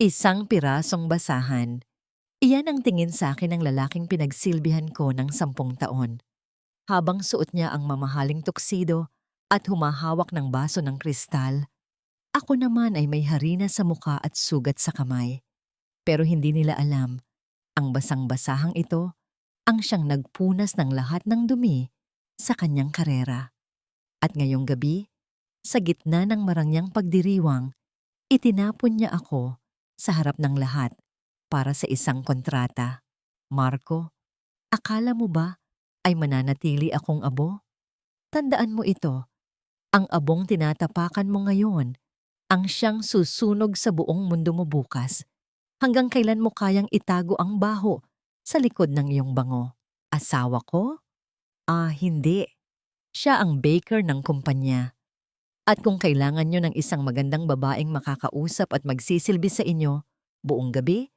Isang pirasong basahan. Iyan ang tingin sa akin ng lalaking pinagsilbihan ko ng 10 taon. Habang suot niya ang mamahaling tuksido at humahawak ng baso ng kristal, ako naman ay may harina sa muka at sugat sa kamay. Pero hindi nila alam, ang basang-basahang ito ang siyang nagpunas ng lahat ng dumi sa kanyang karera. At ngayong gabi, sa gitna ng marangyang pagdiriwang, itinapon niya ako sa harap ng lahat para sa isang kontrata. Marco, akala mo ba ay mananatili akong abo? Tandaan mo ito, ang abong tinatapakan mo ngayon ang siyang susunog sa buong mundo mo bukas. Hanggang kailan mo kayang itago ang baho sa likod ng iyong bango? Asawa ko? Hindi. Siya ang baker ng kumpanya. At kung kailangan nyo ng isang magandang babaeng makakausap at magsisilbi sa inyo buong gabi,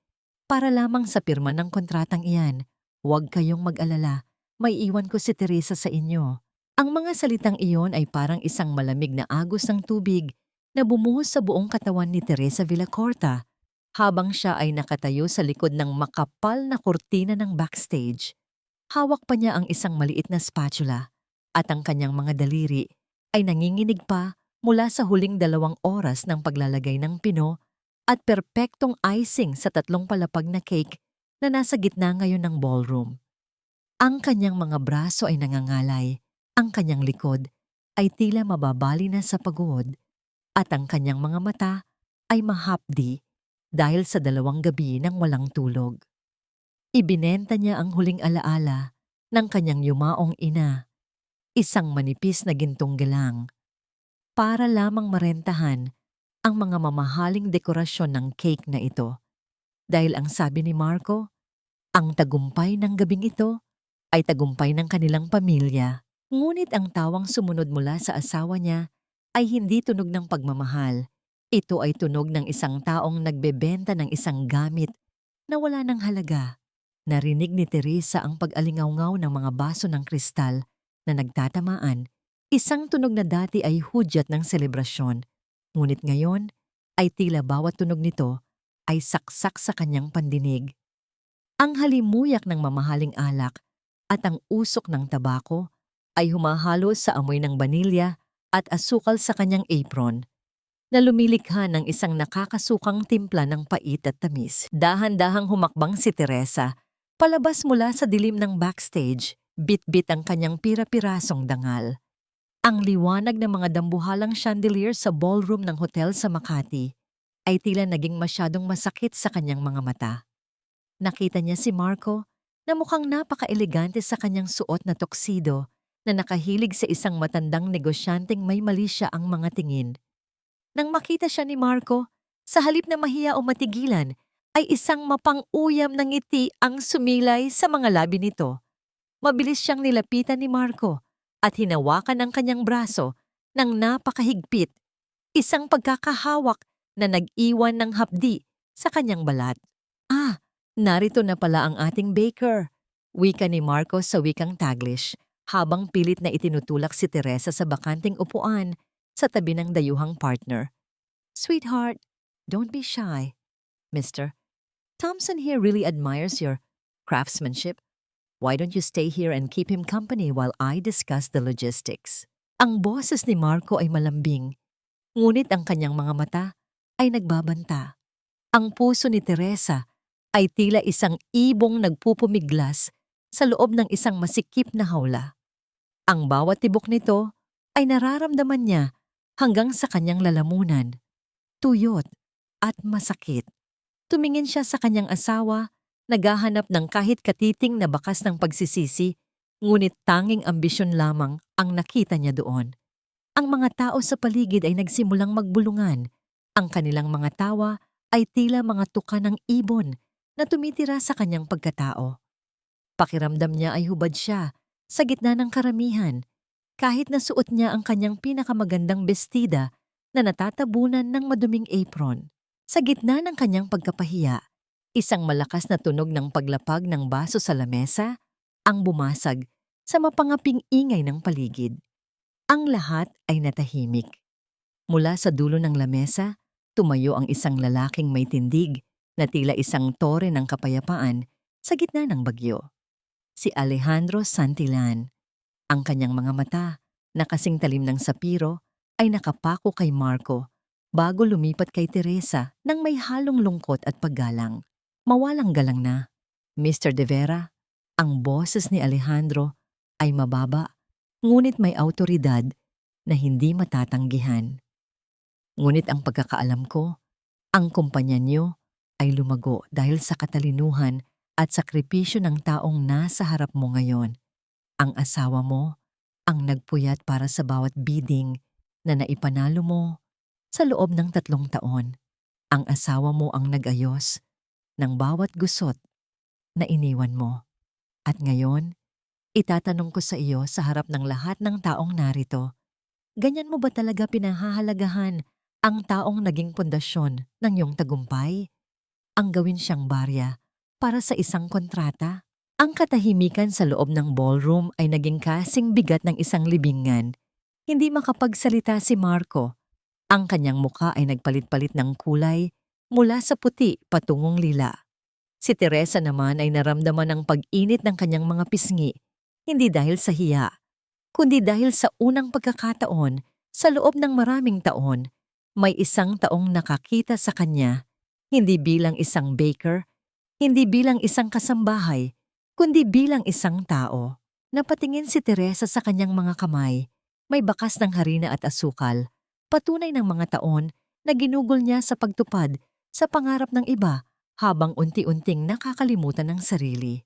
para lamang sa pirma ng kontratang iyan, huwag kayong mag-alala, may iwan ko si Teresa sa inyo. Ang mga salitang iyon ay parang isang malamig na agos ng tubig na bumuhos sa buong katawan ni Teresa Villacorta habang siya ay nakatayo sa likod ng makapal na kurtina ng backstage. Hawak pa niya ang isang maliit na spatula at ang kanyang mga daliri ay nanginginig pa mula sa huling 2 oras ng paglalagay ng pino at perpektong icing sa 3 palapag na cake na nasa gitna ngayon ng ballroom. Ang kanyang mga braso ay nangangalay, ang kanyang likod ay tila mababali na sa pagod, at ang kanyang mga mata ay mahapdi dahil sa 2 gabi ng walang tulog. Ibinenta niya ang huling alaala ng kanyang yumaong ina, isang manipis na gintong galang, para lamang marentahan ang mga mamahaling dekorasyon ng cake na ito. Dahil ang sabi ni Marco, ang tagumpay ng gabing ito ay tagumpay ng kanilang pamilya. Ngunit ang tawang sumunod mula sa asawa niya ay hindi tunog ng pagmamahal. Ito ay tunog ng isang taong nagbebenta ng isang gamit na wala ng halaga. Narinig ni Teresa ang pag-alingawngaw ng mga baso ng kristal na nagtatamaan, isang tunog na dati ay hudyat ng selebrasyon. Ngunit ngayon ay tila bawat tunog nito ay saksak sa kanyang pandinig. Ang halimuyak ng mamahaling alak at ang usok ng tabako ay humahalo sa amoy ng banilya at asukal sa kanyang apron, na lumilikha ng isang nakakasukang timpla ng pait at tamis. Dahan-dahang humakbang si Teresa, palabas mula sa dilim ng backstage, bit-bit ang kanyang pira-pirasong dangal. Ang liwanag ng mga dambuhalang chandelier sa ballroom ng hotel sa Makati ay tila naging masyadong masakit sa kanyang mga mata. Nakita niya si Marco na mukhang napaka-elegante sa kanyang suot na tuxedo na nakahilig sa isang matandang negosyanteng may mali siya ang mga tingin. Nang makita siya ni Marco, sa halip na mahiya o matigilan, ay isang mapang-uyam na ngiti ang sumilay sa mga labi nito. Mabilis siyang nilapitan ni Marco at hinawakan ang kanyang braso ng napakahigpit, isang pagkakahawak na nag-iwan ng hapdi sa kanyang balat. Narito na pala ang ating baker, wika ni Marco sa wikang Taglish, habang pilit na itinutulak si Teresa sa bakanting upuan sa tabi ng dayuhang partner. Sweetheart, don't be shy. Mister, Thompson here really admires your craftsmanship. Why don't you stay here and keep him company while I discuss the logistics? Ang boses ni Marco ay malambing, ngunit ang kanyang mga mata ay nagbabanta. Ang puso ni Teresa ay tila isang ibong nagpupumiglas sa loob ng isang masikip na hawla. Ang bawat tibok nito ay nararamdaman niya hanggang sa kanyang lalamunan. Tuyot at masakit. Tumingin siya sa kanyang asawa, naghahanap ng kahit katiting na bakas ng pagsisisi, ngunit tanging ambisyon lamang ang nakita niya doon. Ang mga tao sa paligid ay nagsimulang magbulungan. Ang kanilang mga tawa ay tila mga tuka ng ibon na tumitira sa kanyang pagkatao. Pakiramdam niya ay hubad siya sa gitna ng karamihan, kahit na suot niya ang kanyang pinakamagandang bestida na natatabunan ng maduming apron. Sa gitna ng kanyang pagkapahiya, isang malakas na tunog ng paglapag ng baso sa lamesa ang bumasag sa mapangaping ingay ng paligid. Ang lahat ay natahimik. Mula sa dulo ng lamesa tumayo ang isang lalaking may tindig na tila isang tore ng kapayapaan sa gitna ng bagyo. Si Alejandro Santillan. Ang kanyang mga mata, na kasing talim ng sapiro, ay nakapako kay Marco bago lumipat kay Teresa nang may halong lungkot at paggalang. Mawalang galang na, Mr. De Vera, ang boses ni Alejandro ay mababa, ngunit may awtoridad na hindi matatanggihan. Ngunit ang pagkakaalam ko, ang kumpanya niyo ay lumago dahil sa katalinuhan at sakripisyo ng taong nasa harap mo ngayon. Ang asawa mo ang nagpuyat para sa bawat bidding na naipanalo mo sa loob ng 3 taon. Ang asawa mo ang nag-ayos ng bawat gusot na iniwan mo. At ngayon, itatanong ko sa iyo sa harap ng lahat ng taong narito, ganyan mo ba talaga pinahahalagahan ang taong naging pundasyon ng iyong tagumpay? Ang gawin siyang barya para sa isang kontrata? Ang katahimikan sa loob ng ballroom ay naging kasing bigat ng isang libingan. Hindi makapagsalita si Marco. Ang kanyang muka ay nagpalit-palit ng kulay mula sa puti patungong lila. Si Teresa naman ay naramdaman ang pag-init ng kanyang mga pisngi, hindi dahil sa hiya, kundi dahil sa unang pagkakataon sa loob ng maraming taon, may isang taong nakakita sa kanya, hindi bilang isang baker, hindi bilang isang kasambahay, kundi bilang isang tao. Napatingin si Teresa sa kanyang mga kamay, may bakas ng harina at asukal, patunay ng mga taon na ginugol niya sa pagtupad sa pangarap ng iba habang unti-unting nakakalimutan ng sarili.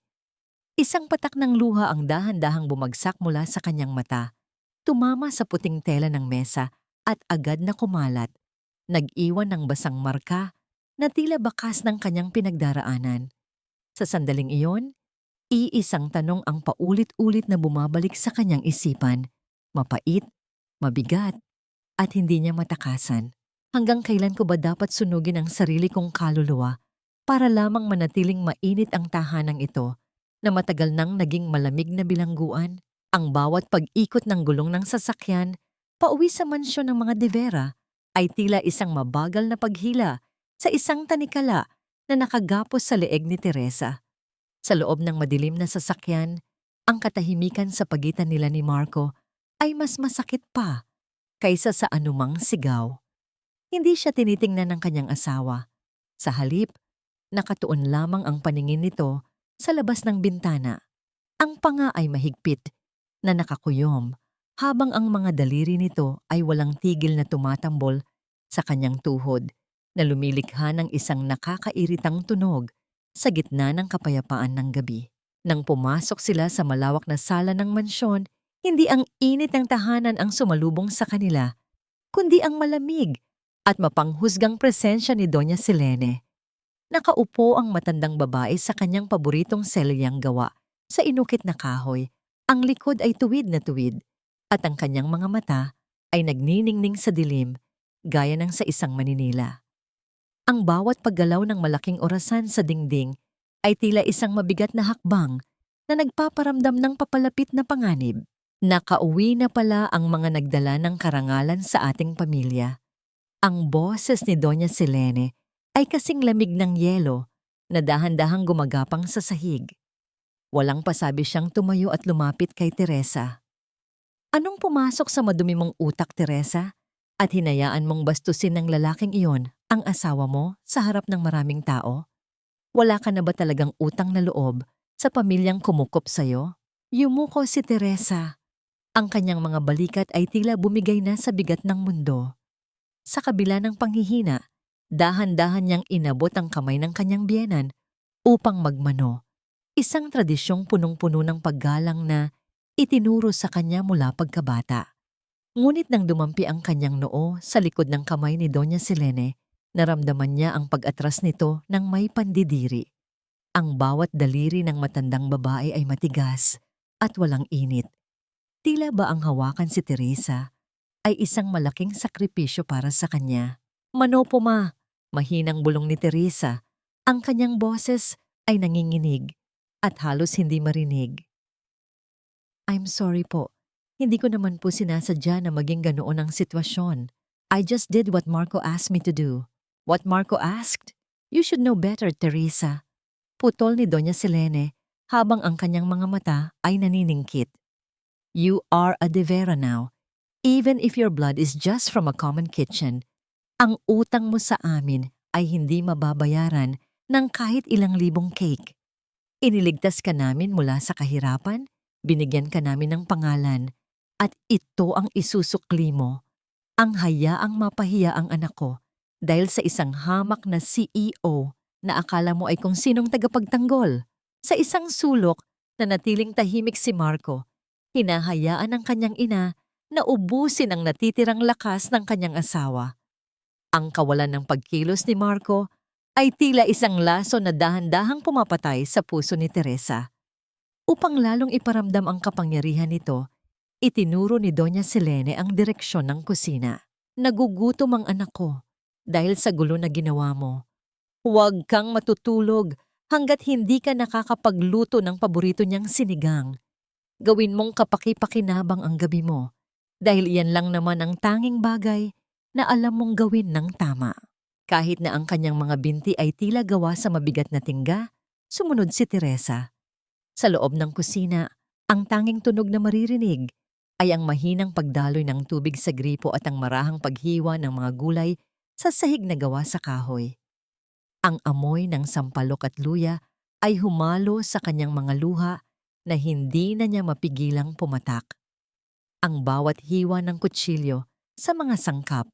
Isang patak ng luha ang dahan-dahang bumagsak mula sa kanyang mata, tumama sa puting tela ng mesa at agad na kumalat, nag-iwan ng basang marka na tila bakas ng kanyang pinagdaraanan. Sa sandaling iyon, iisang tanong ang paulit-ulit na bumabalik sa kanyang isipan, mapait, mabigat, at hindi niya matakasan. Hanggang kailan ko ba dapat sunugin ang sarili kong kaluluwa para lamang manatiling mainit ang tahanang ito na matagal nang naging malamig na bilangguan? Ang bawat pag-ikot ng gulong ng sasakyan pauwi sa mansyon ng mga De Vera ay tila isang mabagal na paghila sa isang tanikala na nakagapos sa leeg ni Teresa. Sa loob ng madilim na sasakyan, ang katahimikan sa pagitan nila ni Marco ay mas masakit pa kaysa sa anumang sigaw. Hindi siya tinitingnan ng kanyang asawa. Sa halip, nakatuon lamang ang paningin nito sa labas ng bintana. Ang panga ay mahigpit na nakakuyom habang ang mga daliri nito ay walang tigil na tumatambol sa kanyang tuhod na lumilikha ng isang nakakairitang tunog sa gitna ng kapayapaan ng gabi. Nang pumasok sila sa malawak na sala ng mansyon, hindi ang init ng tahanan ang sumalubong sa kanila, kundi ang malamig at mapanghusgang presensya ni Doña Selene. Nakaupo ang matandang babae sa kanyang paboritong selyang gawa sa inukit na kahoy. Ang likod ay tuwid na tuwid at ang kanyang mga mata ay nagniningning sa dilim gaya ng sa isang maninila. Ang bawat paggalaw ng malaking orasan sa dingding ay tila isang mabigat na hakbang na nagpaparamdam ng papalapit na panganib. Nakauwi na pala ang mga nagdala ng karangalan sa ating pamilya. Ang boses ni Doña Selene ay kasing lamig ng yelo na dahan-dahang gumagapang sa sahig. Walang pasabi siyang tumayo at lumapit kay Teresa. Anong pumasok sa madumi mong utak, Teresa? At hinayaan mong bastusin ng lalaking iyon ang asawa mo sa harap ng maraming tao? Wala ka na ba talagang utang na loob sa pamilyang kumukop sa'yo? Yumuko si Teresa. Ang kanyang mga balikat ay tila bumigay na sa bigat ng mundo. Sa kabila ng panghihina, dahan-dahan niyang inabot ang kamay ng kanyang biyenan upang magmano, isang tradisyong punong-puno ng paggalang na itinuro sa kanya mula pagkabata. Ngunit nang dumampi ang kanyang noo sa likod ng kamay ni Doña Selene, naramdaman niya ang pag-atras nito ng may pandidiri. Ang bawat daliri ng matandang babae ay matigas at walang init. Tila ba ang hawakan si Teresa ay isang malaking sakripisyo para sa kanya. Manopo ma, mahinang bulong ni Teresa. Ang kanyang boses ay nanginginig at halos hindi marinig. I'm sorry po. Hindi ko naman po sinasadya na maging ganoon ang sitwasyon. I just did what Marco asked me to do. What Marco asked? You should know better, Teresa. Putol ni Doña Selene habang ang kanyang mga mata ay naniningkit. You are a de Vera now. Even if your blood is just from a common kitchen, ang utang mo sa amin ay hindi mababayaran ng kahit ilang libong cake. Iniligtas ka namin mula sa kahirapan, binigyan ka namin ng pangalan, at ito ang isusukli mo. Ang hayaang mapahiya ang anak ko dahil sa isang hamak na CEO na akala mo ay kung sinong tagapagtanggol. Sa isang sulok na natiling tahimik si Marco, hinahayaan ng kanyang ina na ubusin ang natitirang lakas ng kanyang asawa. Ang kawalan ng pagkilos ni Marco ay tila isang laso na dahan-dahang pumapatay sa puso ni Teresa. Upang lalong iparamdam ang kapangyarihan nito, itinuro ni Doña Selene ang direksyon ng kusina. Nagugutom ang anak ko dahil sa gulo na ginawa mo. Huwag kang matutulog hanggat hindi ka nakakapagluto ng paborito niyang sinigang. Gawin mong kapaki-pakinabang ang gabi mo dahil iyan lang naman ang tanging bagay na alam mong gawin ng tama. Kahit na ang kanyang mga binti ay tila gawa sa mabigat na tingga, sumunod si Teresa. Sa loob ng kusina, ang tanging tunog na maririnig ay ang mahinang pagdaloy ng tubig sa gripo at ang marahang paghiwa ng mga gulay sa sahig na gawa sa kahoy. Ang amoy ng sampalok at luya ay humalo sa kanyang mga luha na hindi na niya mapigilang pumatak. Ang bawat hiwa ng kutsilyo sa mga sangkap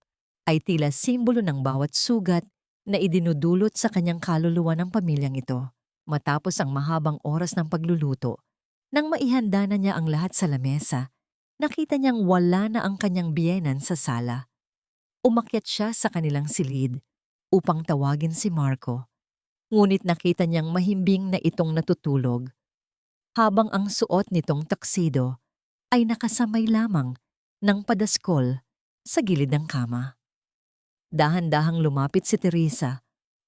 ay tila simbolo ng bawat sugat na idinudulot sa kanyang kaluluwa ng pamilyang ito. Matapos ang mahabang oras ng pagluluto, nang maihanda na niya ang lahat sa lamesa, nakita niyang wala na ang kanyang biyenan sa sala. Umakyat siya sa kanilang silid upang tawagin si Marco, ngunit nakita niyang mahimbing na itong natutulog, habang ang suot nitong tuxedo ay nakasamay lamang ng padaskol sa gilid ng kama. Dahan-dahang lumapit si Teresa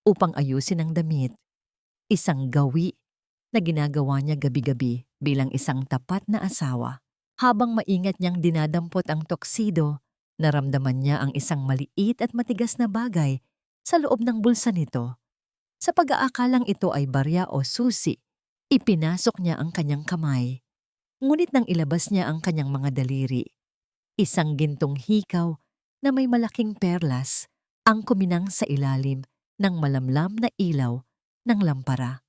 upang ayusin ang damit, isang gawi na ginagawa niya gabi-gabi bilang isang tapat na asawa. Habang maingat niyang dinadampot ang tuxedo, naramdaman niya ang isang maliit at matigas na bagay sa loob ng bulsa nito. Sa pag-aakalang ito ay barya o susi, ipinasok niya ang kanyang kamay. Ngunit nang ilabas niya ang kanyang mga daliri, isang gintong hikaw na may malaking perlas ang kuminang sa ilalim ng malamlam na ilaw ng lampara.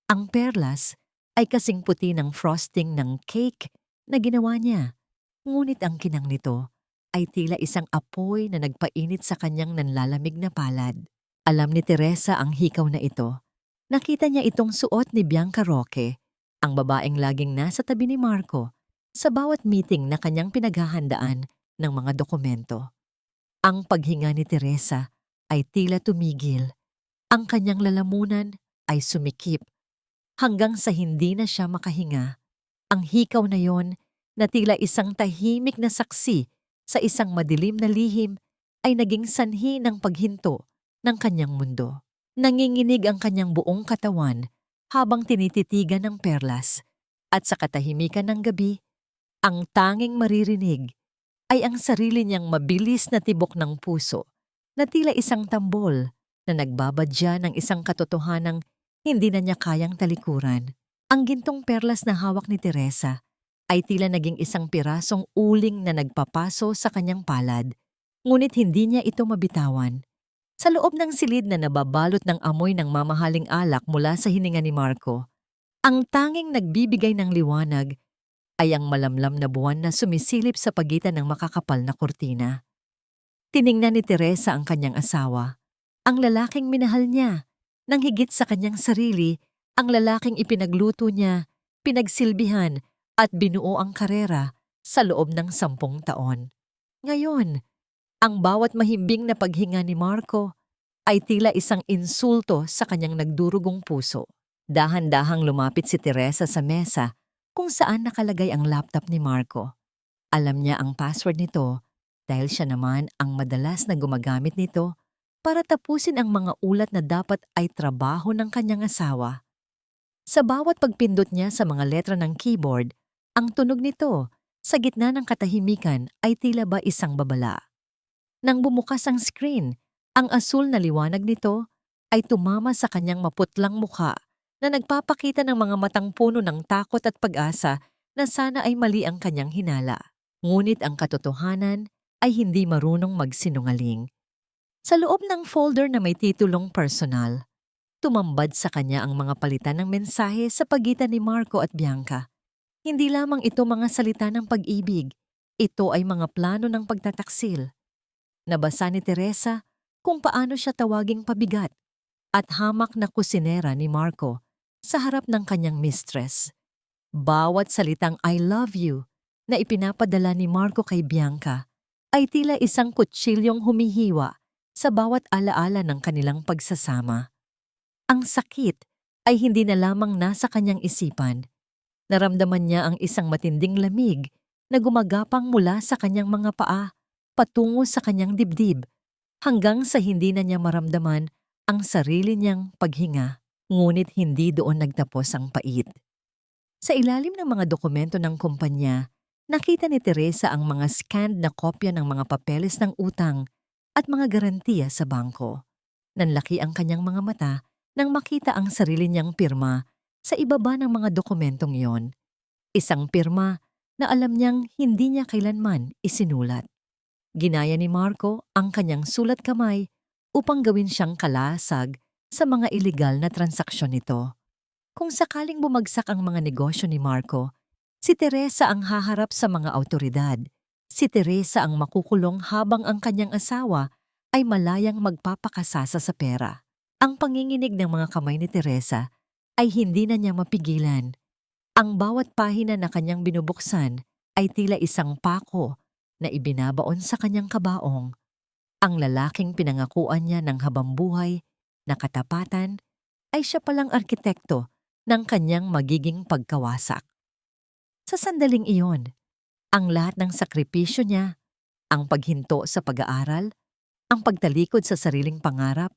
Ang perlas ay kasing puti ng frosting ng cake na ginawa niya, ngunit ang kinang nito ay tila isang apoy na nagpainit sa kanyang nanlalamig na palad. Alam ni Teresa ang hikaw na ito. Nakita niya itong suot ni Bianca Roque, ang babaeng laging nasa tabi ni Marco sa bawat meeting na kanyang pinaghahandaan ng mga dokumento. Ang paghinga ni Teresa ay tila tumigil. Ang kanyang lalamunan ay sumikip hanggang sa hindi na siya makahinga. Ang hikaw na yon na tila isang tahimik na saksi sa isang madilim na lihim ay naging sanhi ng paghinto ng kanyang mundo. Nanginginig ang kanyang buong katawan habang tinititigan ng perlas, at sa katahimikan ng gabi, ang tanging maririnig ay ang sarili niyang mabilis na tibok ng puso na tila isang tambol na nagbabadya ng isang katotohanang hindi na niya kayang talikuran. Ang gintong perlas na hawak ni Teresa ay tila naging isang pirasong uling na nagpapaso sa kanyang palad, ngunit hindi niya ito mabitawan. Sa loob ng silid na nababalot ng amoy ng mamahaling alak mula sa hininga ni Marco, ang tanging nagbibigay ng liwanag ay ang malamlam na buwan na sumisilip sa pagitan ng makakapal na kurtina. Tiningnan ni Teresa ang kanyang asawa, ang lalaking minahal niya, nang higit sa kanyang sarili, ang lalaking ipinagluto niya, pinagsilbihan at binuo ang karera sa loob ng 10 taon. Ngayon, ang bawat mahimbing na paghinga ni Marco ay tila isang insulto sa kanyang nagdurugong puso. Dahan-dahang lumapit si Teresa sa mesa kung saan nakalagay ang laptop ni Marco. Alam niya ang password nito dahil siya naman ang madalas na gumagamit nito para tapusin ang mga ulat na dapat ay trabaho ng kanyang asawa. Sa bawat pagpindot niya sa mga letra ng keyboard, ang tunog nito sa gitna ng katahimikan ay tila ba isang babala. Nang bumukas ang screen, Ang asul na liwanag nito ay tumama sa kanyang maputlang mukha na nagpapakita ng mga matang puno ng takot at pag-asa na sana ay mali ang kanyang hinala. Ngunit ang katotohanan ay hindi marunong magsinungaling. Sa loob ng folder na may titulong personal, tumambad sa kanya ang mga palitan ng mensahe sa pagitan ni Marco at Bianca. Hindi lamang ito mga salita ng pag-ibig, ito ay mga plano ng pagtataksil. Nabasa ni Teresa kung paano siya tawaging pabigat at hamak na kusinera ni Marco sa harap ng kanyang mistress. Bawat salitang I love you na ipinapadala ni Marco kay Bianca ay tila isang kutsilyong humihiwa sa bawat alaala ng kanilang pagsasama. Ang sakit ay hindi na lamang nasa kanyang isipan. Naramdaman niya ang isang matinding lamig na gumagapang mula sa kanyang mga paa patungo sa kanyang dibdib hanggang sa hindi na niya maramdaman ang sarili niyang paghinga. Ngunit hindi doon nagtapos ang pait. Sa ilalim ng mga dokumento ng kumpanya, nakita ni Teresa ang mga scanned na kopya ng mga papeles ng utang at mga garantiya sa bangko. Nanlaki ang kanyang mga mata nang makita ang sarili niyang pirma sa ibaba ng mga dokumentong yon. Isang pirma na alam niyang hindi niya kailanman isinulat. Ginaya ni Marco ang kanyang sulat kamay upang gawin siyang kalasag sa mga ilegal na transaksyon nito. Kung sakaling bumagsak ang mga negosyo ni Marco, si Teresa ang haharap sa mga awtoridad. Si Teresa ang makukulong habang ang kanyang asawa ay malayang magpapakasasa sa pera. Ang panginginig ng mga kamay ni Teresa ay hindi na niya mapigilan. Ang bawat pahina na kanyang binubuksan ay tila isang pako na ibinabaon sa kanyang kabaong. Ang lalaking pinangakuan niya ng habambuhay na katapatan ay siya palang arkitekto ng kanyang magiging pagkawasak. Sa sandaling iyon, ang lahat ng sakripisyo niya, ang paghinto sa pag-aaral, ang pagtalikod sa sariling pangarap,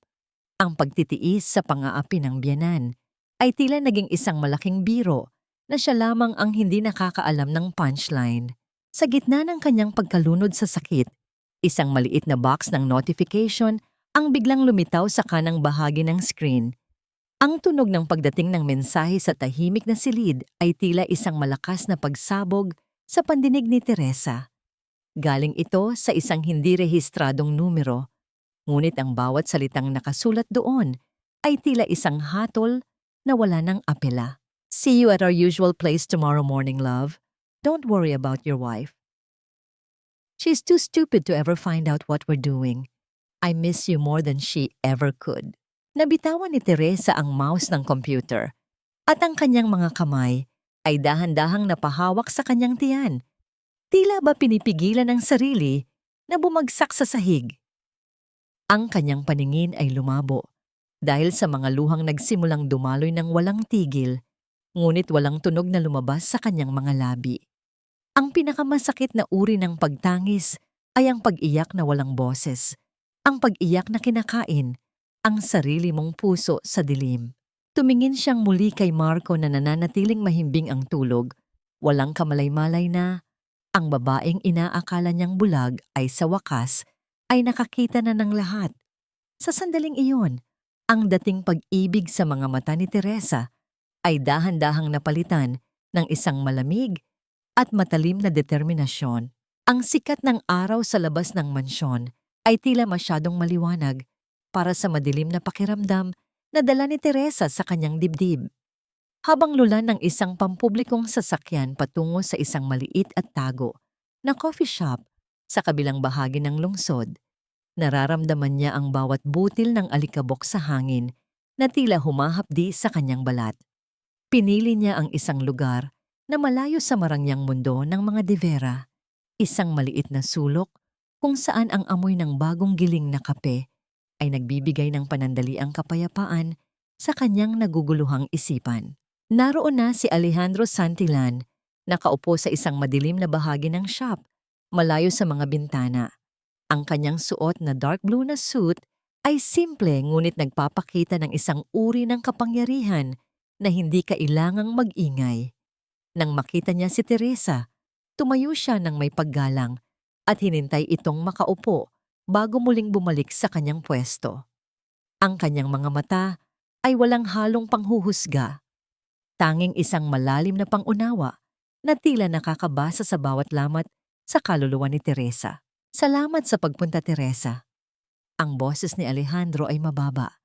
ang pagtitiis sa pang-aapi ng biyenan, ay tila naging isang malaking biro na siya lamang ang hindi nakakaalam ng punchline. Sa gitna ng kanyang pagkalunod sa sakit, isang maliit na box ng notification ang biglang lumitaw sa kanang bahagi ng screen. Ang tunog ng pagdating ng mensahe sa tahimik na silid ay tila isang malakas na pagsabog sa pandinig ni Teresa. Galing ito sa isang hindi rehistradong numero, ngunit ang bawat salitang nakasulat doon ay tila isang hatol na wala ng apela. See you at our usual place tomorrow morning, love. Don't worry about your wife. She's too stupid to ever find out what we're doing. I miss you more than she ever could. Nabitawan ni Teresa ang mouse ng computer at ang kanyang mga kamay ay dahan-dahang napahawak sa kanyang tiyan. Tila ba pinipigilan ang sarili na bumagsak sa sahig. Ang kanyang paningin ay lumabo dahil sa mga luhang nagsimulang dumaloy ng walang tigil, ngunit walang tunog na lumabas sa kanyang mga labi. Ang pinakamasakit na uri ng pagtangis ay ang pag-iyak na walang boses, ang pag-iyak na kinakain ang sarili mong puso sa dilim. Tumingin siyang muli kay Marco na nananatiling mahimbing ang tulog. Walang kamalay-malay na ang babaeng inaakala niyang bulag ay sa wakas ay nakakita na ng lahat. Sa sandaling iyon, ang dating pag-ibig sa mga mata ni Teresa ay dahan-dahang napalitan ng isang malamig at matalim na determinasyon. Ang sikat ng araw sa labas ng mansyon ay tila masyadong maliwanag para sa madilim na pakiramdam na dala ni Teresa sa kanyang dibdib. Habang lulan ng isang pampublikong sasakyan patungo sa isang maliit at tago na coffee shop sa kabilang bahagi ng lungsod, nararamdaman niya ang bawat butil ng alikabok sa hangin na tila humahapdi sa kanyang balat. Pinili niya ang isang lugar na malayo sa marangyang mundo ng mga divera, isang maliit na sulok kung saan ang amoy ng bagong giling na kape ay nagbibigay ng panandaliang kapayapaan sa kanyang naguguluhang isipan. Naroon na si Alejandro Santillan, nakaupo sa isang madilim na bahagi ng shop, malayo sa mga bintana. Ang kanyang suot na dark blue na suit ay simple ngunit nagpapakita ng isang uri ng kapangyarihan na hindi kailangang mag-ingay. Nang makita niya si Teresa, tumayo siya ng may paggalang at hinintay itong makaupo bago muling bumalik sa kanyang pwesto. Ang kanyang mga mata ay walang halong panghuhusga, tanging isang malalim na pangunawa na tila nakakabasa sa bawat lamat sa kaluluwa ni Teresa. Salamat sa pagpunta, Teresa. Ang boses ni Alejandro ay mababa,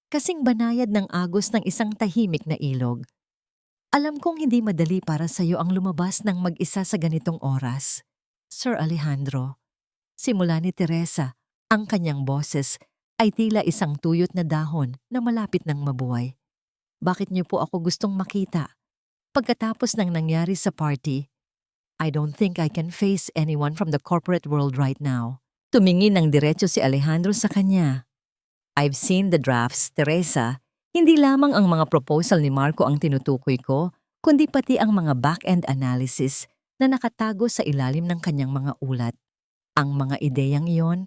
kasing banayad ng agos ng isang tahimik na ilog. Alam kong hindi madali para sa iyo ang lumabas ng mag-isa sa ganitong oras, Sir Alejandro. Simula ni Teresa, ang kanyang boses ay tila isang tuyot na dahon na malapit ng mabuhay. Bakit niyo po ako gustong makita? Pagkatapos ng nangyari sa party, I don't think I can face anyone from the corporate world right now. Tumingin ng diretso si Alejandro sa kanya. I've seen the drafts, Teresa. Hindi lamang ang mga proposal ni Marco ang tinutukoy ko, kundi pati ang mga back-end analysis na nakatago sa ilalim ng kanyang mga ulat. Ang mga ideyang iyon,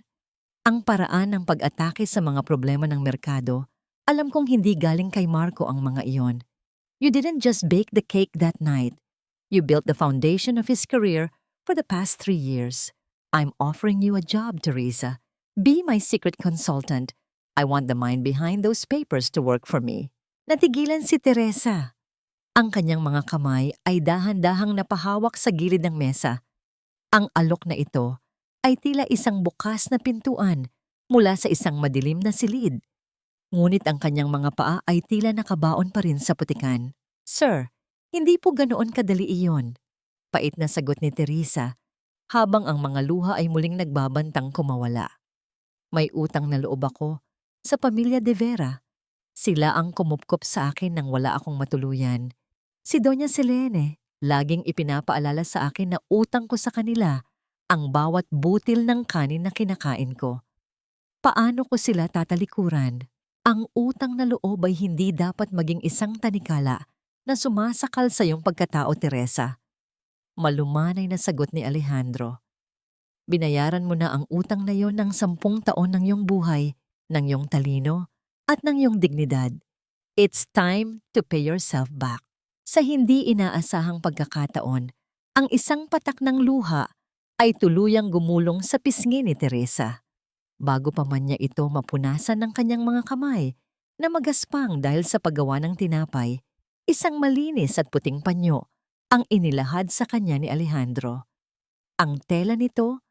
ang paraan ng pag-atake sa mga problema ng merkado, alam kong hindi galing kay Marco ang mga iyon. You didn't just bake the cake that night. You built the foundation of his career for the past 3 years. I'm offering you a job, Teresa. Be my secret consultant. I want the mind behind those papers to work for me. Natigilan si Teresa. Ang kanyang mga kamay ay dahan-dahang napahawak sa gilid ng mesa. Ang alok na ito ay tila isang bukas na pintuan mula sa isang madilim na silid. Ngunit ang kanyang mga paa ay tila nakabaon pa rin sa putikan. Sir, hindi po ganoon kadali iyon. Pait na sagot ni Teresa, habang ang mga luha ay muling nagbabantang kumawala. May utang na loob ako sa pamilya de Vera. Sila ang kumupkop sa akin nang wala akong matuluyan. Si Doña Selene, laging ipinapaalala sa akin na utang ko sa kanila ang bawat butil ng kanin na kinakain ko. Paano ko sila tatalikuran? Ang utang na loob ay hindi dapat maging isang tanikala na sumasakal sa iyong pagkatao, Teresa. Malumanay na sagot ni Alejandro. Binayaran mo na ang utang na iyon ng 10 taon ng iyong buhay, ng iyong talino, at ng iyong dignidad. It's time to pay yourself back. Sa hindi inaasahang pagkakataon, ang isang patak ng luha ay tuluyang gumulong sa pisngi ni Teresa. Bago pa man niya ito mapunasan ng kanyang mga kamay na magaspang dahil sa paggawa ng tinapay, isang malinis at puting panyo ang inilahad sa kanya ni Alejandro. Ang tela nito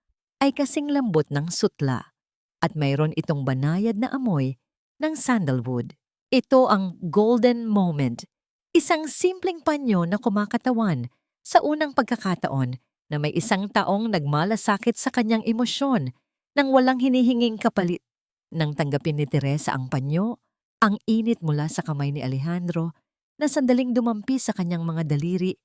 ay kasing lambot ng sutla at mayroon itong banayad na amoy ng sandalwood. Ito ang golden moment, isang simpleng panyo na kumakatawan sa unang pagkakataon na may isang taong nagmalasakit sa kanyang emosyon nang walang hinihinging kapalit. Nang tanggapin ni Teresa ang panyo, ang init mula sa kamay ni Alejandro na sandaling dumampi sa kanyang mga daliri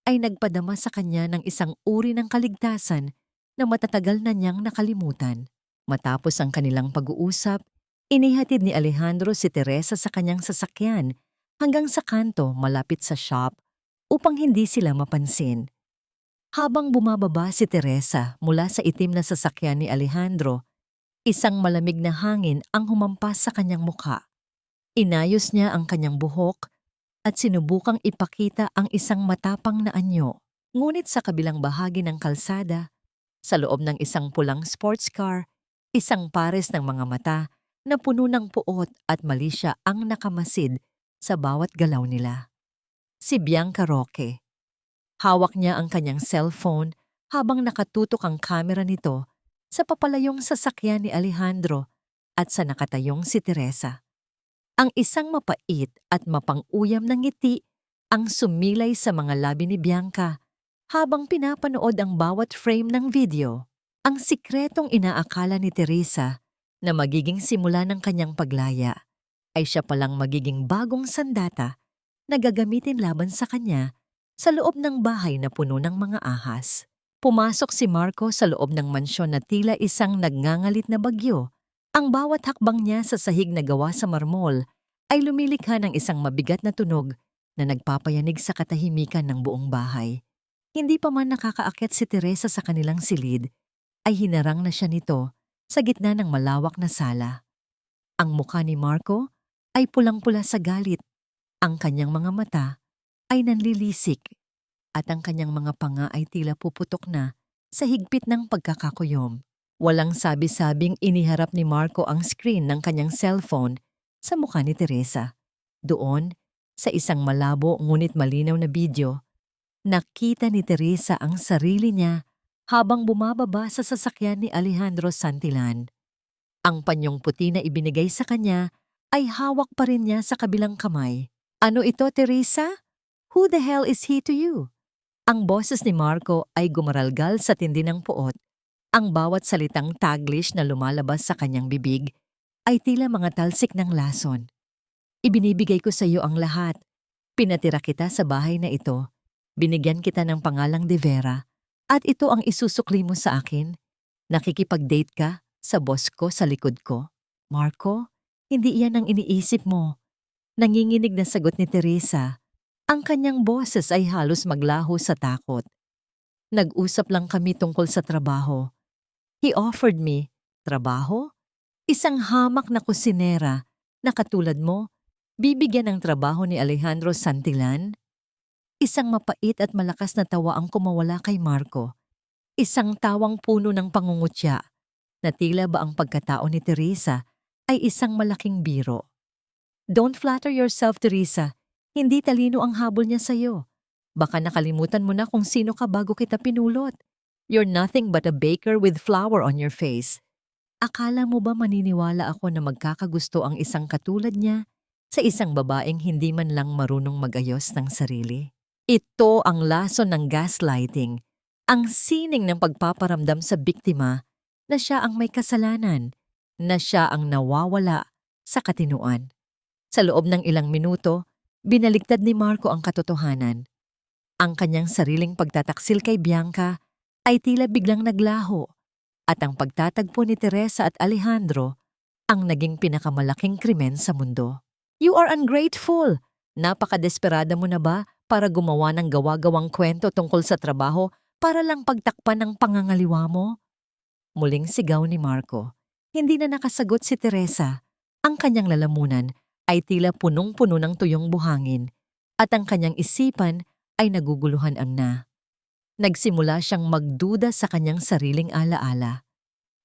ay nagpadama sa kanya ng isang uri ng kaligtasan na matatagal na niyang nakalimutan. Matapos ang kanilang pag-uusap, inihatid ni Alejandro si Teresa sa kanyang sasakyan hanggang sa kanto malapit sa shop upang hindi sila mapansin. Habang bumababa si Teresa mula sa itim na sasakyan ni Alejandro, isang malamig na hangin ang humampas sa kanyang mukha. Inayos niya ang kanyang buhok at sinubukang ipakita ang isang matapang na anyo. Ngunit sa kabilang bahagi ng kalsada, sa loob ng isang pulang sports car, isang pares ng mga mata na puno ng puot at malisya ang nakamasid sa bawat galaw nila. Si Bianca Roque. Hawak niya ang kanyang cellphone habang nakatutok ang kamera nito sa papalayong sasakyan ni Alejandro at sa nakatayong si Teresa. Ang isang mapait at mapang-uyam na ngiti ang sumilay sa mga labi ni Bianca habang pinapanood ang bawat frame ng video. Ang sikretong inaakala ni Teresa na magiging simula ng kanyang paglaya ay siya palang magiging bagong sandata na gagamitin laban sa kanya sa loob ng bahay na puno ng mga ahas. Pumasok si Marco sa loob ng mansyon na tila isang nagngangalit na bagyo. Ang bawat hakbang niya sa sahig na gawa sa marmol ay lumilikha ng isang mabigat na tunog na nagpapayanig sa katahimikan ng buong bahay. Hindi pa man nakakaakyat si Teresa sa kanilang silid, ay hinarang na siya nito sa gitna ng malawak na sala. Ang mukha ni Marco ay pulang-pula sa galit, ang kanyang mga mata ay nanlilisik, at ang kanyang mga panga ay tila puputok na sa higpit ng pagkakakuyom. Walang sabi-sabing iniharap ni Marco ang screen ng kanyang cellphone sa mukha ni Teresa. Doon, sa isang malabo ngunit malinaw na video, nakita ni Teresa ang sarili niya habang bumababa sa sasakyan ni Alejandro Santillan. Ang panyong puti na ibinigay sa kanya ay hawak pa rin niya sa kabilang kamay. Ano ito, Teresa? Who the hell is he to you? Ang boses ni Marco ay gumaralgal sa tindi ng puot. Ang bawat salitang Taglish na lumalabas sa kanyang bibig ay tila mga talsik ng lason. Ibinibigay ko sa iyo ang lahat. Pinatira kita sa bahay na ito. Binigyan kita ng pangalang De Vera. At ito ang isusukli mo sa akin. Nakikipag-date ka sa boss ko sa likod ko. Marco, hindi iyan ang iniisip mo. Nanginginig na sagot ni Teresa. Ang kanyang boses ay halos maglaho sa takot. Nag-usap lang kami tungkol sa trabaho. He offered me, trabaho? Isang hamak na kusinera na katulad mo, bibigyan ng trabaho ni Alejandro Santillan? Isang mapait at malakas na tawa ang kumawala kay Marco. Isang tawang puno ng pangungutya na tila ba ang pagkatao ni Teresa ay isang malaking biro. Don't flatter yourself, Teresa. Hindi talino ang habol niya sa'yo. Baka nakalimutan mo na kung sino ka bago kita pinulot. You're nothing but a baker with flour on your face. Akala mo ba maniniwala ako na magkakagusto ang isang katulad niya sa isang babaeng hindi man lang marunong magayos ng sarili? Ito ang lason ng gaslighting, ang sining ng pagpaparamdam sa biktima na siya ang may kasalanan, na siya ang nawawala sa katinuan. Sa loob ng ilang minuto, binaligtad ni Marco ang katotohanan. Ang kanyang sariling pagtataksil kay Bianca ay tila biglang naglaho at ang pagtatagpo ni Teresa at Alejandro ang naging pinakamalaking krimen sa mundo. You are ungrateful! Napakadesperada mo na ba para gumawa ng gawa-gawang kwento tungkol sa trabaho para lang pagtakpan ng pangangaliwa mo? Muling sigaw ni Marco. Hindi na nakasagot si Teresa. Ang kanyang lalamunan ay tila punong-puno ng tuyong buhangin at ang kanyang isipan ay naguguluhan na. Nagsimula siyang magduda sa kanyang sariling alaala.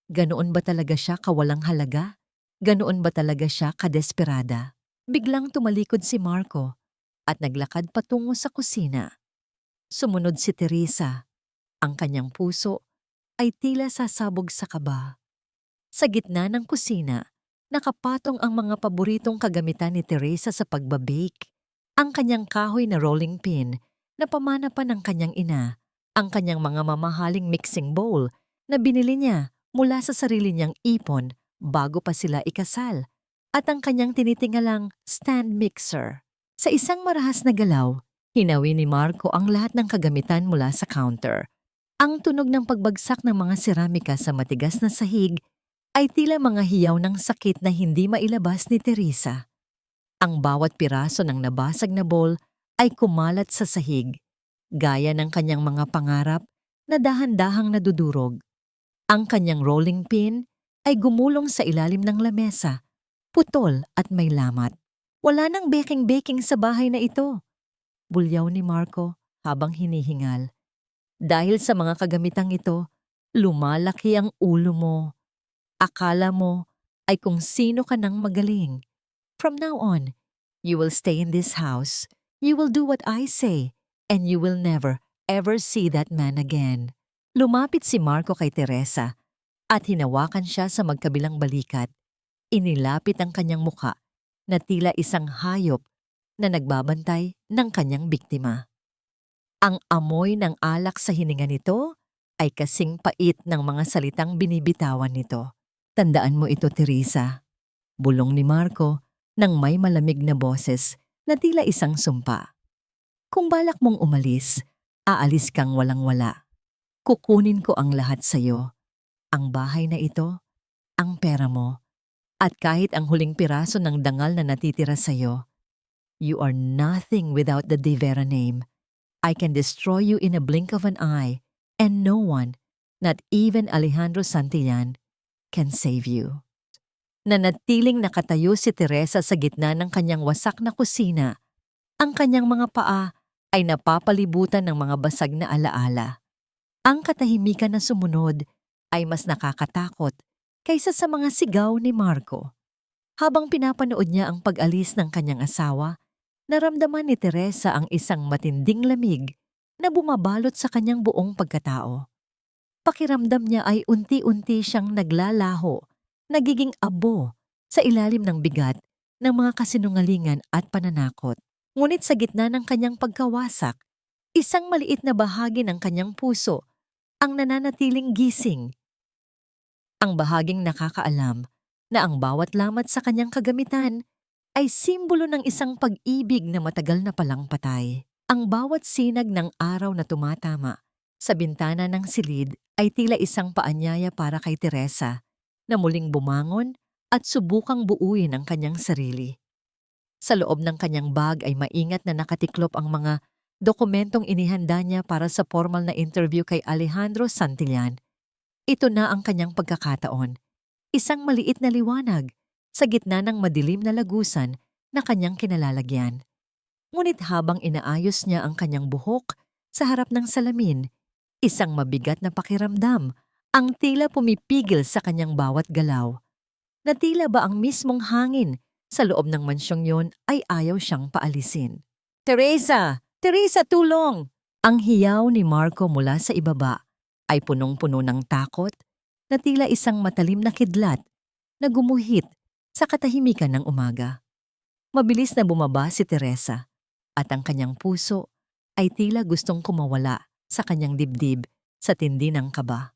Ganoon ba talaga siya kawalang halaga? Ganoon ba talaga siya kadesperada? Biglang tumalikod si Marco at naglakad patungo sa kusina. Sumunod si Teresa. Ang kanyang puso ay tila sasabog sa kaba. Sa gitna ng kusina, nakapatong ang mga paboritong kagamitan ni Teresa sa pagbabake. Ang kanyang kahoy na rolling pin na pamana pa ng kanyang ina, ang kanyang mga mamahaling mixing bowl na binili niya mula sa sarili niyang ipon bago pa sila ikasal, at ang kanyang tinitingalang stand mixer. Sa isang marahas na galaw, hinawi ni Marco ang lahat ng kagamitan mula sa counter. Ang tunog ng pagbagsak ng mga seramika sa matigas na sahig ay tila mga hiyaw ng sakit na hindi mailabas ni Teresa. Ang bawat piraso ng nabasag na bowl ay kumalat sa sahig, gaya ng kanyang mga pangarap na dahan-dahang nadudurog. Ang kanyang rolling pin ay gumulong sa ilalim ng lamesa, putol at may lamat. Wala nang baking-baking sa bahay na ito. Bulyaw ni Marco habang hinihingal. Dahil sa mga kagamitang ito, lumalaki ang ulo mo. Akala mo ay kung sino ka nang magaling. From now on, you will stay in this house. You will do what I say, and you will never, ever see that man again. Lumapit si Marco kay Teresa at hinawakan siya sa magkabilang balikat. Inilapit ang kanyang muka na tila isang hayop na nagbabantay ng kanyang biktima. Ang amoy ng alak sa hininga nito ay kasing pait ng mga salitang binibitawan nito. Tandaan mo ito, Teresa. Bulong ni Marco nang may malamig na boses na tila isang sumpa. Kung balak mong umalis, aalis kang walang-wala. Kukunin ko ang lahat sa'yo. Ang bahay na ito, ang pera mo, at kahit ang huling piraso ng dangal na natitira sa'yo. You are nothing without the De Vera name. I can destroy you in a blink of an eye, and no one, not even Alejandro Santillan, can save you. Nanatiling nakatayo si Teresa sa gitna ng kanyang wasak na kusina. Ang kanyang mga paa ay napapalibutan ng mga basag na alaala. Ang katahimikan na sumunod ay mas nakakatakot kaysa sa mga sigaw ni Marco. Habang pinapanood niya ang pag-alis ng kanyang asawa, naramdaman ni Teresa ang isang matinding lamig na bumabalot sa kanyang buong pagkatao. Pakiramdam niya ay unti-unti siyang naglalaho, nagiging abo sa ilalim ng bigat ng mga kasinungalingan at pananakot. Ngunit sa gitna ng kanyang pagkawasak, isang maliit na bahagi ng kanyang puso ang nananatiling gising. Ang bahaging nakakaalam na ang bawat lamat sa kanyang kagamitan ay simbolo ng isang pag-ibig na matagal na palang patay. Ang bawat sinag ng araw na tumatama sa bintana ng silid ay tila isang paanyaya para kay Teresa na muling bumangon at subukang buuin ang kanyang sarili. Sa loob ng kanyang bag ay maingat na nakatiklop ang mga dokumentong inihanda niya para sa formal na interview kay Alejandro Santillan. Ito na ang kanyang pagkakataon, isang maliit na liwanag sa gitna ng madilim na lagusan na kanyang kinalalagyan. Ngunit habang inaayos niya ang kanyang buhok sa harap ng salamin, isang mabigat na pakiramdam ang tila pumipigil sa kanyang bawat galaw. Na tila ba ang mismong hangin sa loob ng mansyong yon ay ayaw siyang paalisin. Teresa! Teresa, tulong! Ang hiyaw ni Marco mula sa ibaba ay punong-puno ng takot na tila isang matalim na kidlat na gumuhit sa katahimikan ng umaga. Mabilis na bumaba si Teresa at ang kanyang puso ay tila gustong kumawala sa kanyang dibdib sa tindi ng kaba.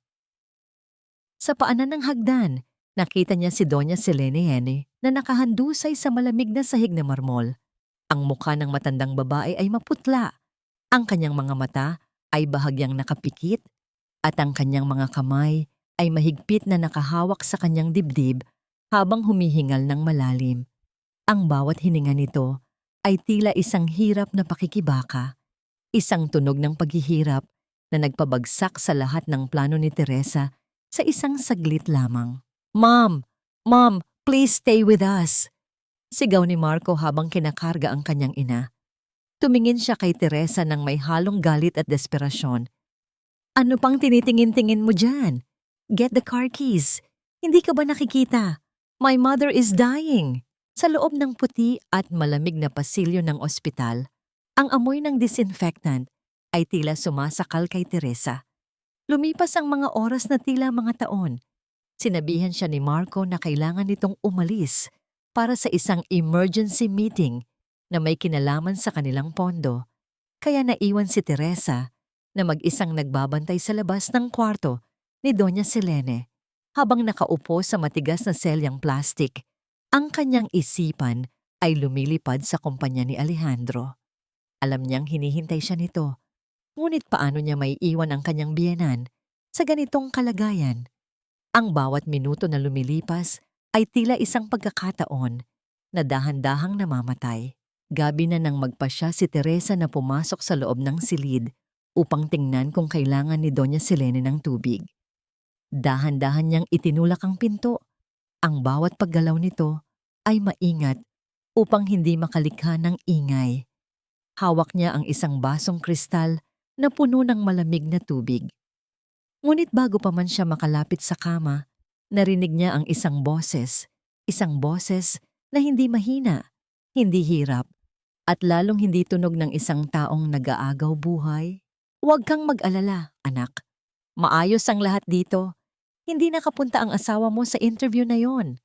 Sa paanan ng hagdan, nakita niya si Doña Selene na nakahandusay sa malamig na sahig na marmol. Ang mukha ng matandang babae ay maputla. Ang kanyang mga mata ay bahagyang nakapikit at ang kanyang mga kamay ay mahigpit na nakahawak sa kanyang dibdib habang humihingal ng malalim. Ang bawat hininga nito ay tila isang hirap na pakikibaka, isang tunog ng paghihirap na nagpabagsak sa lahat ng plano ni Teresa sa isang saglit lamang. Mom! Mom! Please stay with us! Sigaw ni Marco habang kinakarga ang kanyang ina. Tumingin siya kay Teresa ng may halong galit at desperasyon. Ano pang tinitingin-tingin mo dyan? Get the car keys. Hindi ka ba nakikita? My mother is dying. Sa loob ng puti at malamig na pasilyo ng ospital, ang amoy ng disinfectant ay tila sumasakal kay Teresa. Lumipas ang mga oras na tila mga taon. Sinabihan siya ni Marco na kailangan nitong umalis para sa isang emergency meeting na may kinalaman sa kanilang pondo. Kaya naiwan si Teresa na mag-isang nagbabantay sa labas ng kwarto ni Doña Selene habang nakaupo sa matigas na selyang plastik. Ang kanyang isipan ay lumilipad sa kumpanya ni Alejandro. Alam niyang hinihintay siya nito, ngunit paano niya may iwan ang kanyang biyenan sa ganitong kalagayan? Ang bawat minuto na lumilipas ay tila isang pagkakataon na dahan-dahang namamatay. Gabi na nang magpasya si Teresa na pumasok sa loob ng silid upang tingnan kung kailangan ni Doña Selene ng tubig. Dahan-dahan niyang itinulak ang pinto. Ang bawat paggalaw nito ay maingat upang hindi makalikha ng ingay. Hawak niya ang isang basong kristal na puno ng malamig na tubig. Ngunit bago pa man siya makalapit sa kama, narinig niya ang isang boses na hindi mahina, hindi hirap, at lalong hindi tunog ng isang taong nag-aagaw buhay. Huwag kang mag-alala, anak. Maayos ang lahat dito. Hindi nakapunta ang asawa mo sa interview na yon.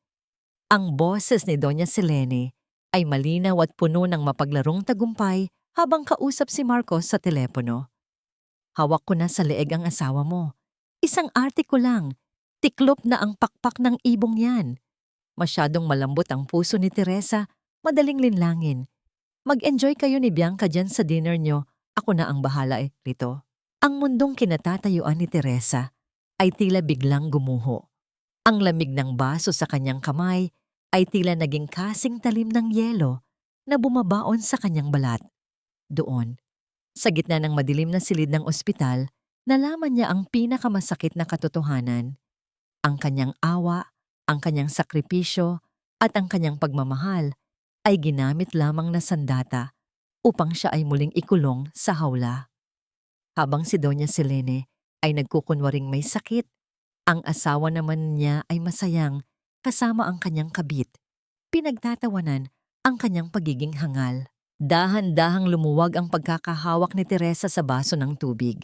Ang boses ni Doña Selene ay malinaw at puno ng mapaglarong tagumpay habang kausap si Marcos sa telepono. Hawak ko na sa leeg ang asawa mo. Isang artiko lang. Tiklop na ang pakpak ng ibong yan. Masyadong malambot ang puso ni Teresa, madaling linlangin. Mag-enjoy kayo ni Bianca dyan sa dinner nyo. Ako na ang bahala rito. Ang mundong kinatatayuan ni Teresa ay tila biglang gumuho. Ang lamig ng baso sa kanyang kamay ay tila naging kasing talim ng yelo na bumabaon sa kanyang balat. Doon, sa gitna ng madilim na silid ng ospital, nalaman niya ang pinakamasakit na katotohanan. Ang kanyang awa, ang kanyang sakripisyo, at ang kanyang pagmamahal ay ginamit lamang na sandata upang siya ay muling ikulong sa hawla. Habang si Doña Selene ay nagkukunwaring may sakit, Ang asawa naman niya ay masayang kasama ang kanyang kabit. Pinagtatawanan ang kanyang pagiging hangal. Dahan-dahang lumuwag ang pagkakahawak ni Teresa sa baso ng tubig.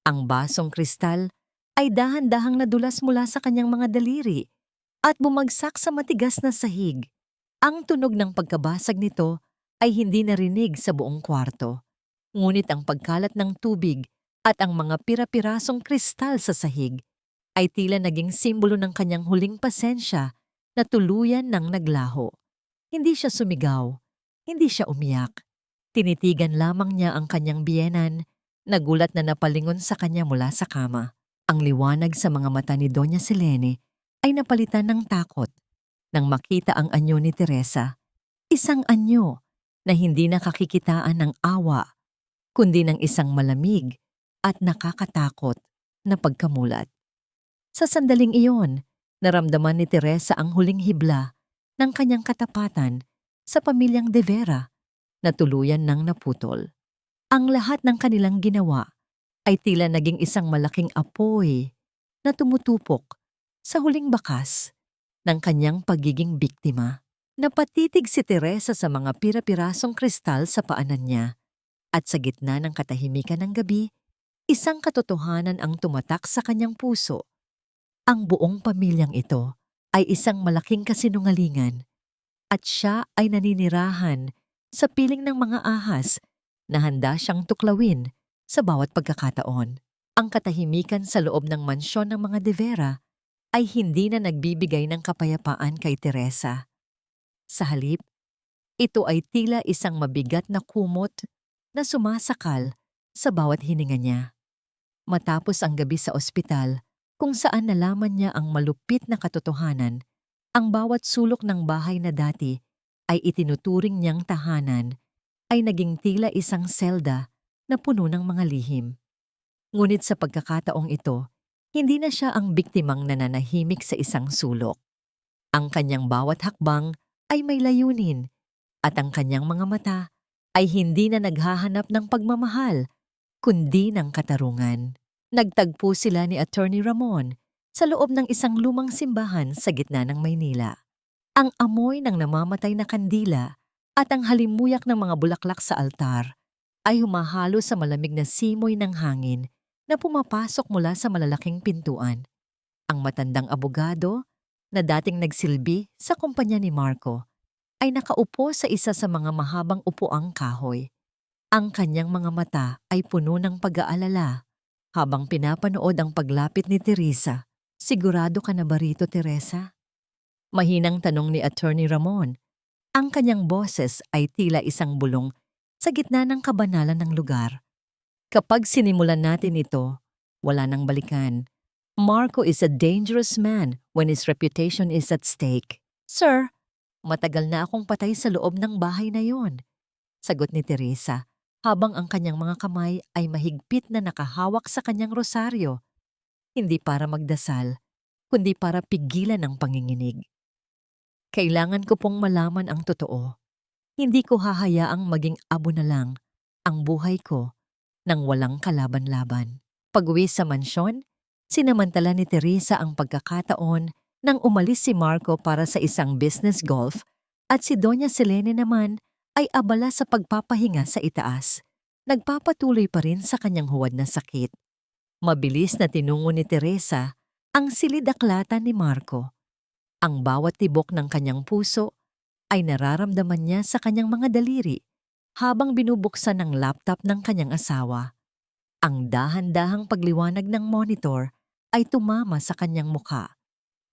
Ang basong kristal ay dahan-dahang nadulas mula sa kanyang mga daliri at bumagsak sa matigas na sahig. Ang tunog ng pagkabasag nito ay hindi narinig sa buong kwarto. Ngunit ang pagkalat ng tubig at ang mga pira-pirasong kristal sa sahig ay tila naging simbolo ng kanyang huling pasensya na tuluyan ng naglaho. Hindi siya sumigaw, hindi siya umiyak. Tinitigan lamang niya ang kanyang biyenan, nagulat na napalingon sa kanya mula sa kama. Ang liwanag sa mga mata ni Doña Selene ay napalitan ng takot nang makita ang anyo ni Teresa. Isang anyo na hindi nakakikitaan ng awa, kundi ng isang malamig at nakakatakot na pagkamulat. Sa sandaling iyon, naramdaman ni Teresa ang huling hibla ng kanyang katapatan sa pamilyang De Vera na tuluyan ng naputol. Ang lahat ng kanilang ginawa ay tila naging isang malaking apoy na tumutupok sa huling bakas ng kanyang pagiging biktima. Napatitig si Teresa sa mga pira-pirasong kristal sa paanan niya at sa gitna ng katahimikan ng gabi, isang katotohanan ang tumatak sa kanyang puso. Ang buong pamilyang ito ay isang malaking kasinungalingan at siya ay naninirahan sa piling ng mga ahas na handa siyang tuklawin sa bawat pagkakataon. Ang katahimikan sa loob ng mansyon ng mga De Vera ay hindi na nagbibigay ng kapayapaan kay Teresa. Sa halip, ito ay tila isang mabigat na kumot na sumasakal sa bawat hininga niya. Matapos ang gabi sa ospital, kung saan nalaman niya ang malupit na katotohanan, ang bawat sulok ng bahay na dati ay itinuturing niyang tahanan ay naging tila isang selda na puno ng mga lihim. Ngunit sa pagkakataong ito, hindi na siya ang biktimang nananahimik sa isang sulok. Ang kanyang bawat hakbang ay may layunin at ang kanyang mga mata ay hindi na naghahanap ng pagmamahal, kundi ng katarungan. Nagtagpo sila ni Attorney Ramon sa loob ng isang lumang simbahan sa gitna ng Maynila. Ang amoy ng namamatay na kandila at ang halimuyak ng mga bulaklak sa altar ay humahalo sa malamig na simoy ng hangin na pumapasok mula sa malalaking pintuan. Ang matandang abogado na dating nagsilbi sa kumpanya ni Marco ay nakaupo sa isa sa mga mahabang upuang kahoy. Ang kanyang mga mata ay puno ng pag-aalala habang pinapanood ang paglapit ni Teresa. Sigurado ka na ba rito, Teresa? Mahinang tanong ni Attorney Ramon. Ang kanyang boses ay tila isang bulong sa gitna ng kabanalan ng lugar. Kapag sinimulan natin ito, wala nang balikan. Marco is a dangerous man when his reputation is at stake. Sir, matagal na akong patay sa loob ng bahay na yon, sagot ni Teresa, habang ang kanyang mga kamay ay mahigpit na nakahawak sa kanyang rosaryo, hindi para magdasal, kundi para pigilan ang panginginig. Kailangan ko pong malaman ang totoo. Hindi ko hahayaang maging abo na lang ang buhay ko nang walang kalaban-laban. Pag-uwi sa mansyon, sinamantala ni Teresa ang pagkakataon nang umalis si Marco para sa isang business golf at si Doña Selene naman ay abala sa pagpapahinga sa itaas. Nagpapatuloy pa rin sa kanyang huwad na sakit. Mabilis na tinungo ni Teresa ang silid-aklatan ni Marco. Ang bawat tibok ng kanyang puso ay nararamdaman niya sa kanyang mga daliri habang binubuksan ang laptop ng kanyang asawa. Ang dahan-dahang pagliwanag ng monitor ay tumama sa kanyang mukha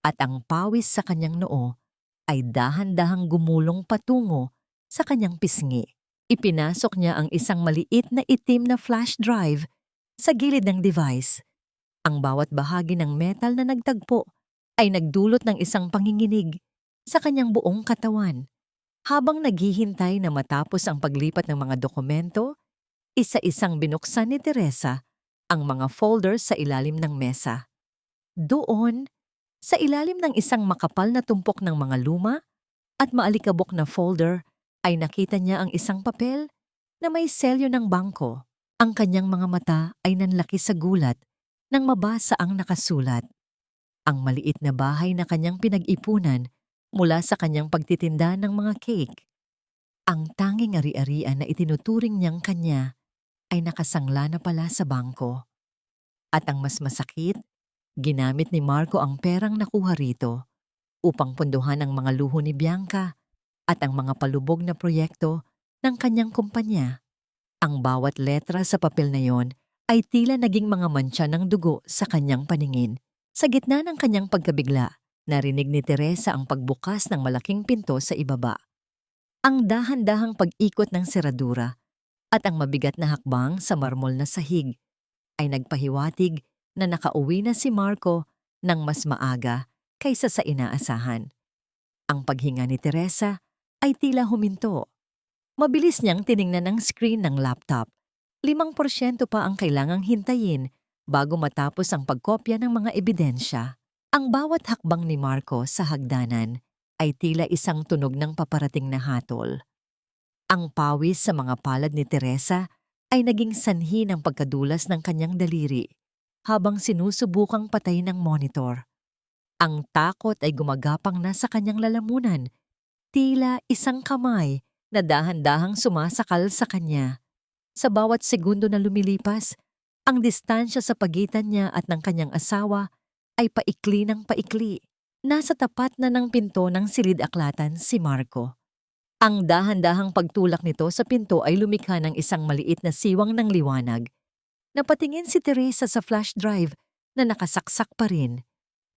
at ang pawis sa kanyang noo ay dahan-dahang gumulong patungo sa kanyang pisngi. Ipinasok niya ang isang maliit na itim na flash drive sa gilid ng device. Ang bawat bahagi ng metal na nagtagpo ay nagdulot ng isang panginginig sa kanyang buong katawan. Habang naghihintay na matapos ang paglipat ng mga dokumento, isa-isang binuksan ni Teresa ang mga folders sa ilalim ng mesa. Doon, sa ilalim ng isang makapal na tumpok ng mga luma at maalikabok na folder, ay nakita niya ang isang papel na may selyo ng bangko. Ang kanyang mga mata ay nanlaki sa gulat nang mabasa ang nakasulat. ang maliit na bahay na kanyang pinag-ipunan mula sa kanyang pagtitinda ng mga cake. Ang tanging ari-arian na itinuturing niyang kanya ay nakasangla na pala sa bangko. At ang mas masakit, ginamit ni Marco ang perang nakuha rito upang punduhan ang mga luho ni Bianca at ang mga palubog na proyekto ng kanyang kumpanya. Ang bawat letra sa papel na yon ay tila naging mga mantsa ng dugo sa kanyang paningin. Sa gitna ng kanyang pagkabigla, narinig ni Teresa ang pagbukas ng malaking pinto sa ibaba. Ang dahan-dahang pag-ikot ng seradura at ang mabigat na hakbang sa marmol na sahig ay nagpahiwatig na nakauwi na si Marco ng mas maaga kaysa sa inaasahan. Ang paghinga ni Teresa ay tila huminto. Mabilis niyang tiningnan ang screen ng laptop. 5% pa ang kailangang hintayin bago matapos ang pagkopya ng mga ebidensya. Ang bawat hakbang ni Marco sa hagdanan ay tila isang tunog ng paparating na hatol. Ang pawis sa mga palad ni Teresa ay naging sanhi ng pagkadulas ng kanyang daliri habang sinusubukang patayin ang monitor. Ang takot ay gumagapang na sa kanyang lalamunan, tila isang kamay na dahan-dahang sumasakal sa kanya. Sa bawat segundo na lumilipas, ang distansya sa pagitan niya at ng kanyang asawa ay paikli ng paikli. Nasa tapat na ng pinto ng silid-aklatan si Marco. Ang dahan-dahang pagtulak nito sa pinto ay lumikha ng isang maliit na siwang ng liwanag. Napatingin si Teresa sa flash drive na nakasaksak pa rin.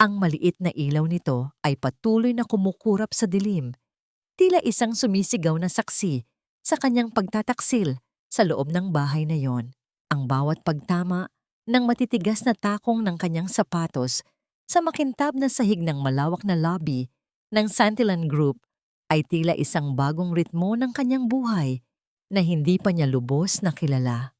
Ang maliit na ilaw nito ay patuloy na kumukurap sa dilim. Tila isang sumisigaw na saksi sa kanyang pagtataksil sa loob ng bahay na yon. Ang bawat pagtama ng matitigas na takong ng kanyang sapatos sa makintab na sahig ng malawak na lobby ng Santillan Group ay tila isang bagong ritmo ng kanyang buhay na hindi pa niya lubos na kilala.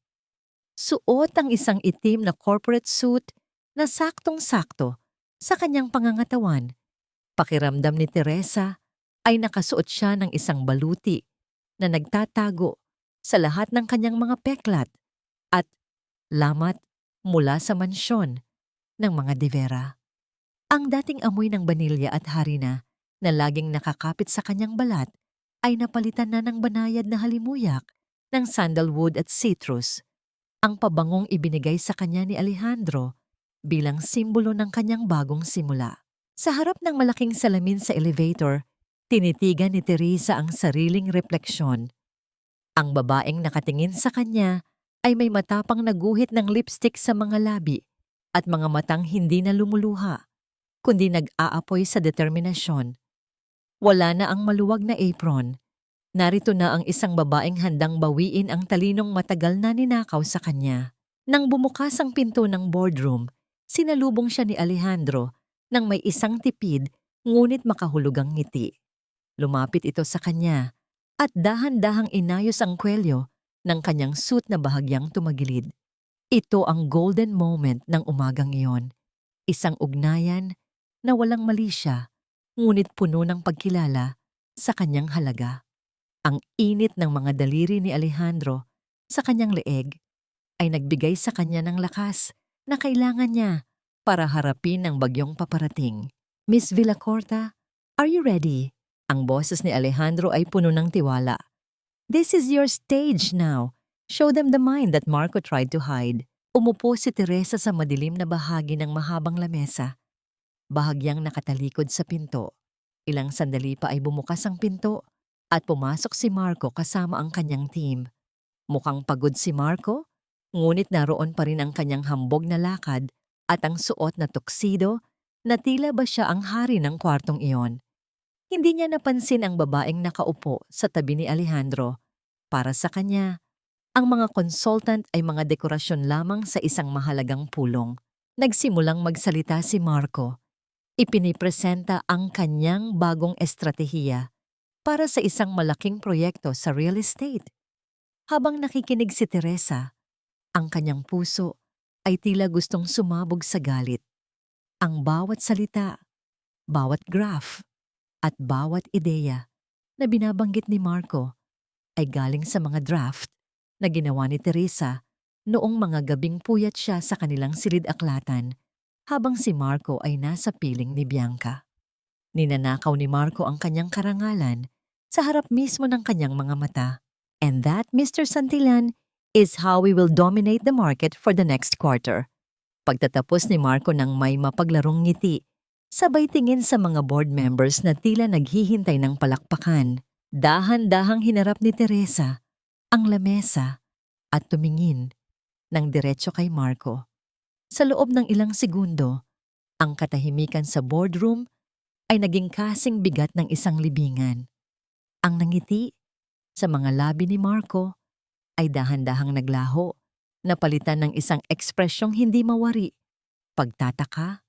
Suot ang isang itim na corporate suit na saktong-sakto sa kanyang pangangatawan. Pakiramdam ni Teresa ay nakasuot siya ng isang baluti na nagtatago sa lahat ng kanyang mga peklat at lamat mula sa mansyon ng mga De Vera. Ang dating amoy ng banilya at harina na laging nakakapit sa kanyang balat ay napalitan na ng banayad na halimuyak ng sandalwood at citrus. Ang pabangong ibinigay sa kanya ni Alejandro bilang simbolo ng kanyang bagong simula. Sa harap ng malaking salamin sa elevator, tinitigan ni Teresa ang sariling refleksyon. Ang babaeng nakatingin sa kanya ay may matapang naguhit ng lipstick sa mga labi at mga matang hindi na lumuluha, kundi nag-aapoy sa determinasyon. Wala na ang maluwag na apron. Narito na ang isang babaeng handang bawiin ang talinong matagal na ninakaw sa kanya. Nang bumukas ang pinto ng boardroom, sinalubong siya ni Alejandro nang may isang tipid ngunit makahulugang ngiti. Lumapit ito sa kanya at dahan-dahang inayos ang kwelyo ng kanyang suit na bahagyang tumagilid. Ito ang golden moment ng umagang iyon. Isang ugnayan na walang mali siya, ngunit puno ng pagkilala sa kanyang halaga. Ang init ng mga daliri ni Alejandro sa kanyang leeg ay nagbigay sa kanya ng lakas na kailangan niya para harapin ang bagyong paparating. Miss Villacorta, are you ready? Ang boses ni Alejandro ay puno ng tiwala. This is your stage now. Show them the mind that Marco tried to hide. Umupo si Teresa sa madilim na bahagi ng mahabang lamesa. Bahagyang nakatalikod sa pinto. Ilang sandali pa ay bumukas ang pinto at pumasok si Marco kasama ang kanyang team. Mukhang pagod si Marco, ngunit naroon pa rin ang kanyang hambog na lakad at ang suot na tuxedo na tila ba siya ang hari ng kwartong iyon. Hindi niya napansin ang babaeng nakaupo sa tabi ni Alejandro. Para sa kanya, ang mga consultant ay mga dekorasyon lamang sa isang mahalagang pulong. Nagsimulang magsalita si Marco. Ipinipresenta ang kanyang bagong estratehiya para sa isang malaking proyekto sa real estate. Habang nakikinig si Teresa, ang kanyang puso ay tila gustong sumabog sa galit. Ang bawat salita, bawat graph, at bawat ideya na binabanggit ni Marco ay galing sa mga draft na ginawa ni Teresa noong mga gabing puyat siya sa kanilang silid-aklatan habang si Marco ay nasa piling ni Bianca. Ninanakaw ni Marco ang kanyang karangalan sa harap mismo ng kanyang mga mata. And that, Mr. Santillan, is how we will dominate the market for the next quarter. Pagtatapos ni Marco ng may mapaglarong ngiti, sabay tingin sa mga board members na tila naghihintay ng palakpakan. Dahan-dahang hinarap ni Teresa ang lamesa at tumingin ng diretso kay Marco. Sa loob ng ilang segundo, ang katahimikan sa boardroom ay naging kasing bigat ng isang libingan. Ang nangiti sa mga labi ni Marco ay dahan-dahang naglaho, napalitan ng isang ekspresyong hindi mawari, pagtataka,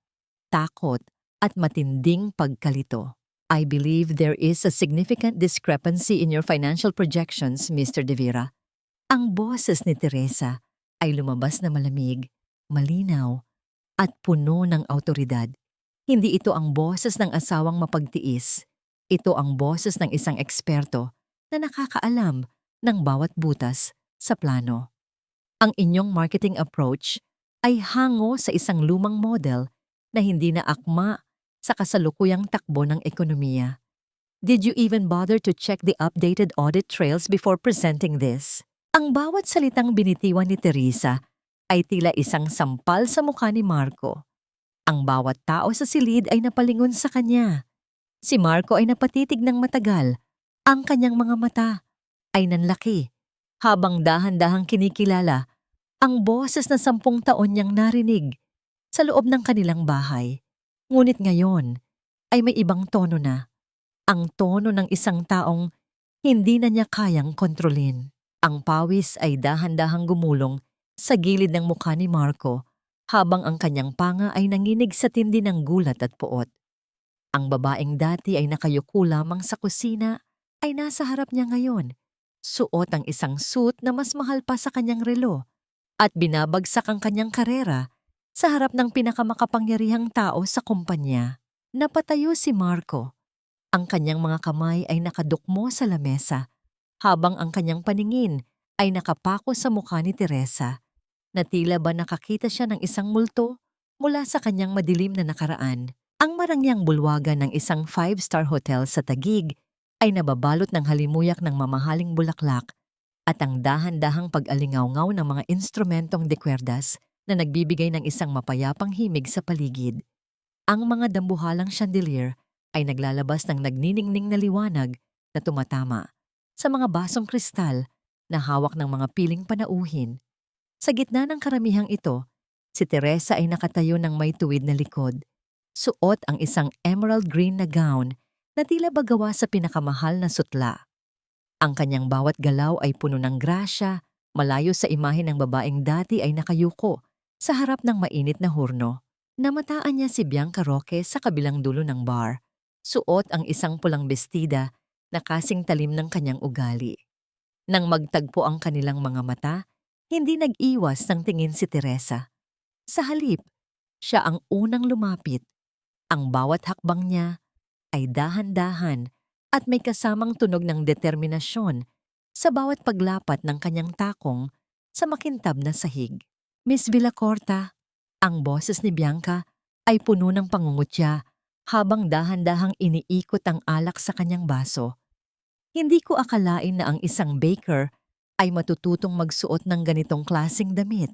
takot at matinding pagkalito. I believe there is a significant discrepancy in your financial projections, Mr. De Vera. Ang boses ni Teresa ay lumabas na malamig, malinaw, at puno ng autoridad. Hindi ito ang boses ng asawang mapagtiis. Ito ang boses ng isang eksperto na nakakaalam ng bawat butas sa plano. Ang inyong marketing approach ay hango sa isang lumang model na hindi na akma sa kasalukuyang takbo ng ekonomiya. Did you even bother to check the updated audit trails before presenting this? Ang bawat salitang binitiwan ni Teresa ay tila isang sampal sa mukha ni Marco. Ang bawat tao sa silid ay napalingon sa kanya. Si Marco ay napatitig ng matagal. Ang kanyang mga mata ay nanlaki habang dahan-dahang kinikilala ang boses na 10 taon niyang narinig sa loob ng kanilang bahay. Ngunit ngayon ay may ibang tono na. Ang tono ng isang taong hindi na niya kayang kontrolin. Ang pawis ay dahan-dahang gumulong sa gilid ng mukha ni Marco habang ang kanyang panga ay nanginig sa tindi ng gulat at puot. Ang babaeng dati ay nakayuko lamang sa kusina ay nasa harap niya ngayon. Suot ang isang suit na mas mahal pa sa kanyang relo at binabagsak ang kanyang karera sa harap ng pinakamakapangyarihang tao sa kumpanya. Napatayo si Marco. Ang kanyang mga kamay ay nakadukmo sa lamesa habang ang kanyang paningin ay nakapako sa mukha ni Teresa na tila ba nakakita siya ng isang multo mula sa kanyang madilim na nakaraan. Ang marangyang bulwagan ng isang 5-star hotel sa Taguig ay nababalot ng halimuyak ng mamahaling bulaklak at ang dahan-dahang pag-alingaw-ngaw ng mga instrumentong de cuerdas na nagbibigay ng isang mapayapang himig sa paligid. Ang mga dambuhalang chandelier ay naglalabas ng nagniningning na liwanag na tumatama sa mga basong kristal na hawak ng mga piling panauhin. Sa gitna ng karamihang ito, si Teresa ay nakatayo ng may tuwid na likod. Suot ang isang emerald green na gown na tila ba gawa sa pinakamahal na sutla. Ang kanyang bawat galaw ay puno ng grasya, malayo sa imahe ng babaeng dati ay nakayuko sa harap ng mainit na hurno. Namataan niya si Bianca Roque sa kabilang dulo ng bar. Suot ang isang pulang bestida na kasing talim ng kanyang ugali. Nang magtagpo ang kanilang mga mata, hindi nag-iwas ng tingin si Teresa. Sa halip, siya ang unang lumapit. Ang bawat hakbang niya ay dahan-dahan at may kasamang tunog ng determinasyon sa bawat paglapat ng kanyang takong sa makintab na sahig. Miss Villacorta, ang boses ni Bianca ay puno ng pangungutya habang dahan-dahang iniikot ang alak sa kanyang baso. Hindi ko akalain na ang isang baker ay matututong magsuot ng ganitong klaseng damit.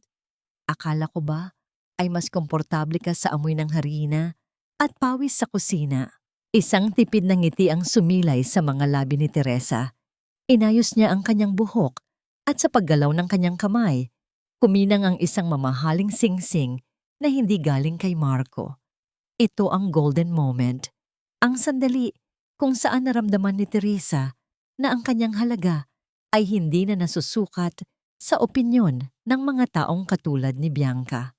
Akala ko ba ay mas komportable ka sa amoy ng harina at pawis sa kusina. Isang tipid na ngiti ang sumilay sa mga labi ni Teresa. Inayos niya ang kanyang buhok at sa paggalaw ng kanyang kamay, kuminang ang isang mamahaling singsing na hindi galing kay Marco. Ito ang golden moment, ang sandali kung saan naramdaman ni Teresa na ang kanyang halaga ay hindi na nasusukat sa opinyon ng mga taong katulad ni Bianca.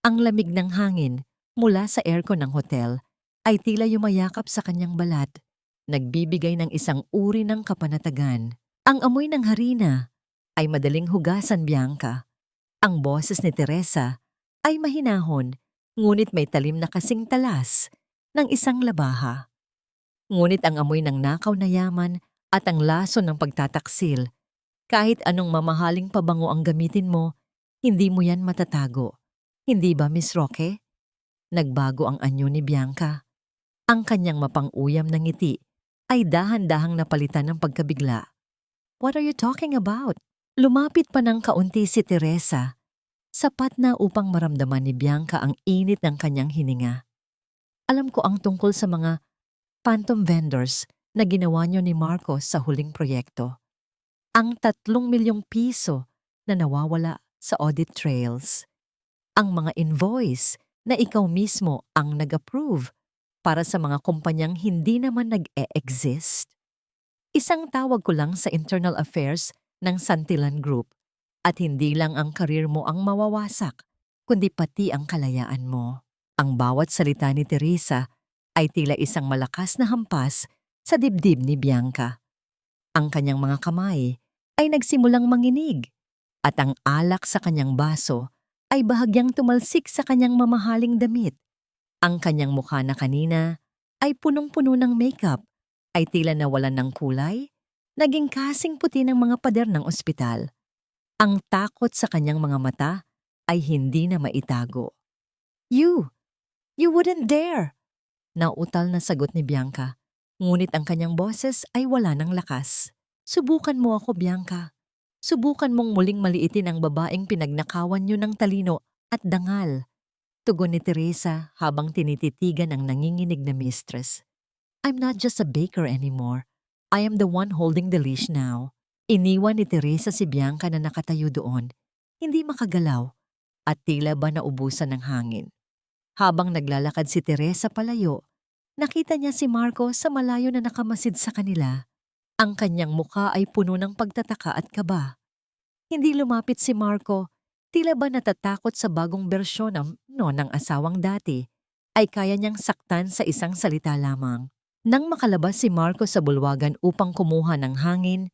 Ang lamig ng hangin mula sa aircon ng hotel ay tila yumayakap sa kanyang balat, nagbibigay ng isang uri ng kapanatagan. Ang amoy ng harina ay madaling hugasan, Bianca. Ang boses ni Teresa ay mahinahon, ngunit may talim na kasing talas ng isang labaha. Ngunit ang amoy ng nakaw na yaman at ang laso ng pagtataksil, kahit anong mamahaling pabango ang gamitin mo, hindi mo yan matatago. Hindi ba, Miss Roque? Nagbago ang anyo ni Bianca. Ang kanyang mapang-uyam na ngiti ay dahan-dahang napalitan ng pagkabigla. What are you talking about? Lumapit pa ng kaunti si Teresa, sapat na upang maramdaman ni Bianca ang init ng kanyang hininga. Alam ko ang tungkol sa mga phantom vendors na ginawa niyo ni Marcos sa huling proyekto. Ang 3 milyong piso na nawawala sa audit trails. Ang mga invoice na ikaw mismo ang nag-approve para sa mga kumpanyang hindi naman nag-e-exist. Isang tawag ko lang sa internal affairs ng Santillan Group at hindi lang ang karir mo ang mawawasak, kundi pati ang kalayaan mo. Ang bawat salita ni Teresa ay tila isang malakas na hampas sa dibdib ni Bianca. Ang kanyang mga kamay ay nagsimulang manginig at ang alak sa kanyang baso ay bahagyang tumalsik sa kanyang mamahaling damit. Ang kanyang mukha na kanina ay punong-puno ng makeup ay tila nawalan ng kulay, naging kasing puti ng mga pader ng ospital. Ang takot sa kanyang mga mata ay hindi na maitago. You wouldn't dare! Nautal na sagot ni Bianca, ngunit ang kanyang boses ay wala ng lakas. Subukan mo ako, Bianca. Subukan mong muling maliitin ang babaeng pinagnakawan niyo ng talino at dangal. Tugon ni Teresa habang tinititigan ang nanginginig na mistress. I'm not just a baker anymore. I am the one holding the leash now. Iniwan ni Teresa si Bianca na nakatayo doon, hindi makagalaw at tila ba naubusan ng hangin. Habang naglalakad si Teresa palayo, nakita niya si Marco sa malayo na nakamasid sa kanila. Ang kanyang mukha ay puno ng pagtataka at kaba. Hindi lumapit si Marco, tila ba natatakot sa bagong bersyon ng asawang dati, ay kaya niyang saktan sa isang salita lamang. Nang makalabas si Marco sa bulwagan upang kumuha ng hangin,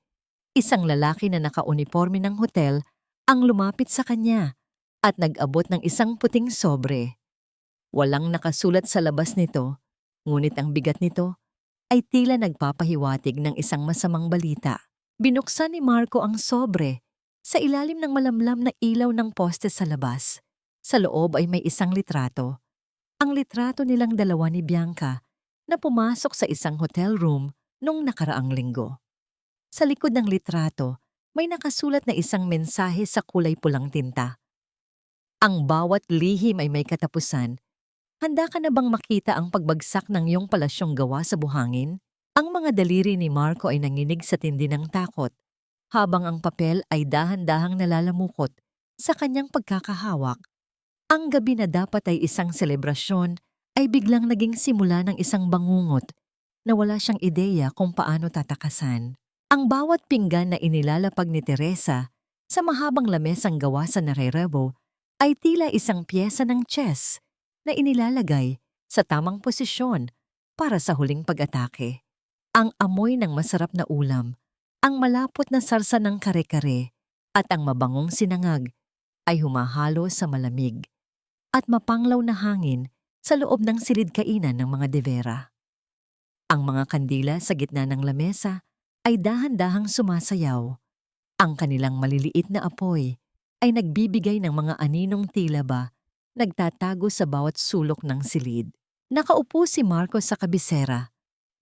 isang lalaki na nakauniforme ng hotel ang lumapit sa kanya at nag-abot ng isang puting sobre. Walang nakasulat sa labas nito, ngunit ang bigat nito ay tila nagpapahiwatig ng isang masamang balita. Binuksan ni Marco ang sobre sa ilalim ng malamlam na ilaw ng poste sa labas. Sa loob ay may isang litrato. Ang litrato nilang dalawa ni Bianca na pumasok sa isang hotel room nung nakaraang linggo. Sa likod ng litrato, may nakasulat na isang mensahe sa kulay pulang tinta. Ang bawat lihim ay may katapusan. Handa ka na bang makita ang pagbagsak ng iyong palasyong gawa sa buhangin? Ang mga daliri ni Marco ay nanginig sa tindi ng takot, habang ang papel ay dahan-dahang nalalamukot sa kanyang pagkakahawak. Ang gabi na dapat ay isang selebrasyon ay biglang naging simula ng isang bangungot na wala siyang ideya kung paano tatakasan. Ang bawat pinggan na inilalapag ni Teresa sa mahabang lamesang gawa sa narerebo ay tila isang pyesa ng chess na inilalagay sa tamang posisyon para sa huling pag-atake. Ang amoy ng masarap na ulam, ang malapot na sarsa ng kare-kare at ang mabangong sinangag ay humahalo sa malamig at mapanglaw na hangin sa loob ng silid-kainan ng mga devera. Ang mga kandila sa gitna ng lamesa ay dahan-dahang sumasayaw. Ang kanilang maliliit na apoy ay nagbibigay ng mga aninong tila ba nagtatago sa bawat sulok ng silid. Nakaupo si Marco sa kabisera.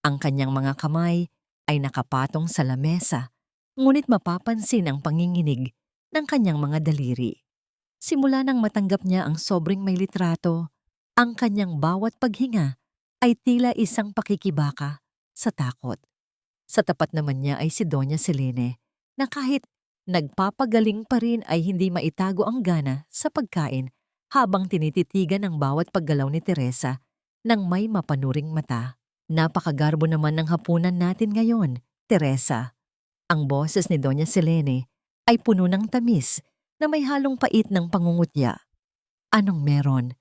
Ang kanyang mga kamay ay nakapatong sa lamesa, ngunit mapapansin ang panginginig ng kanyang mga daliri. Simula nang matanggap niya ang sobrang may litrato, ang kanyang bawat paghinga ay tila isang pakikibaka sa takot. Sa tapat naman niya ay si Doña Selene na kahit nagpapagaling pa rin ay hindi maitago ang gana sa pagkain habang tinititigan ang bawat paggalaw ni Teresa ng may mapanuring mata. Napakagarbo naman ng hapunan natin ngayon, Teresa. Ang boses ni Doña Selene ay puno ng tamis na may halong pait ng pangungutya. Anong meron?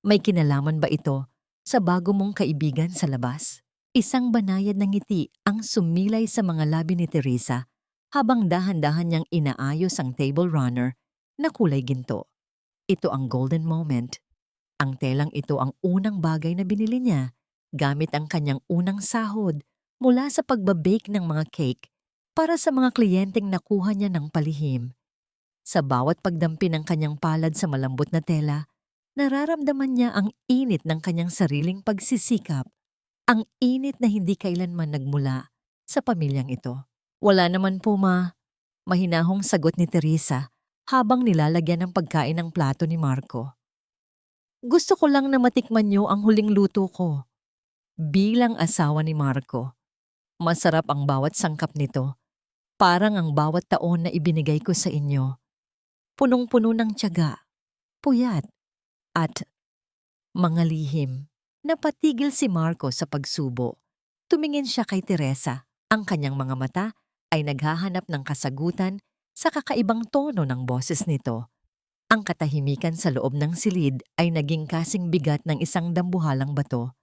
May kinalaman ba ito sa bago mong kaibigan sa labas? Isang banayad na ngiti ang sumilay sa mga labi ni Teresa habang dahan-dahan niyang inaayos ang table runner na kulay ginto. Ito ang golden moment. Ang telang ito ang unang bagay na binili niya gamit ang kanyang unang sahod mula sa pagbabake ng mga cake para sa mga kliyenteng nakuha niya ng palihim. Sa bawat pagdampi ng kanyang palad sa malambot na tela, Nararamdaman niya ang init ng kanyang sariling pagsisikap, ang init na hindi kailanman nagmula sa pamilyang ito. Wala naman po mahinahong sagot ni Teresa habang nilalagyan ng pagkain ng plato ni Marco. Gusto ko lang na matikman niyo ang huling luto ko. Bilang asawa ni Marco, masarap ang bawat sangkap nito. Parang ang bawat taon na ibinigay ko sa inyo. Punong-puno ng tiyaga, puyat, at mga lihim. Napatigil si Marco sa pagsubo. Tumingin siya kay Teresa. Ang kanyang mga mata ay naghahanap ng kasagutan sa kakaibang tono ng boses nito. Ang katahimikan sa loob ng silid ay naging kasing bigat ng isang dambuhalang bato.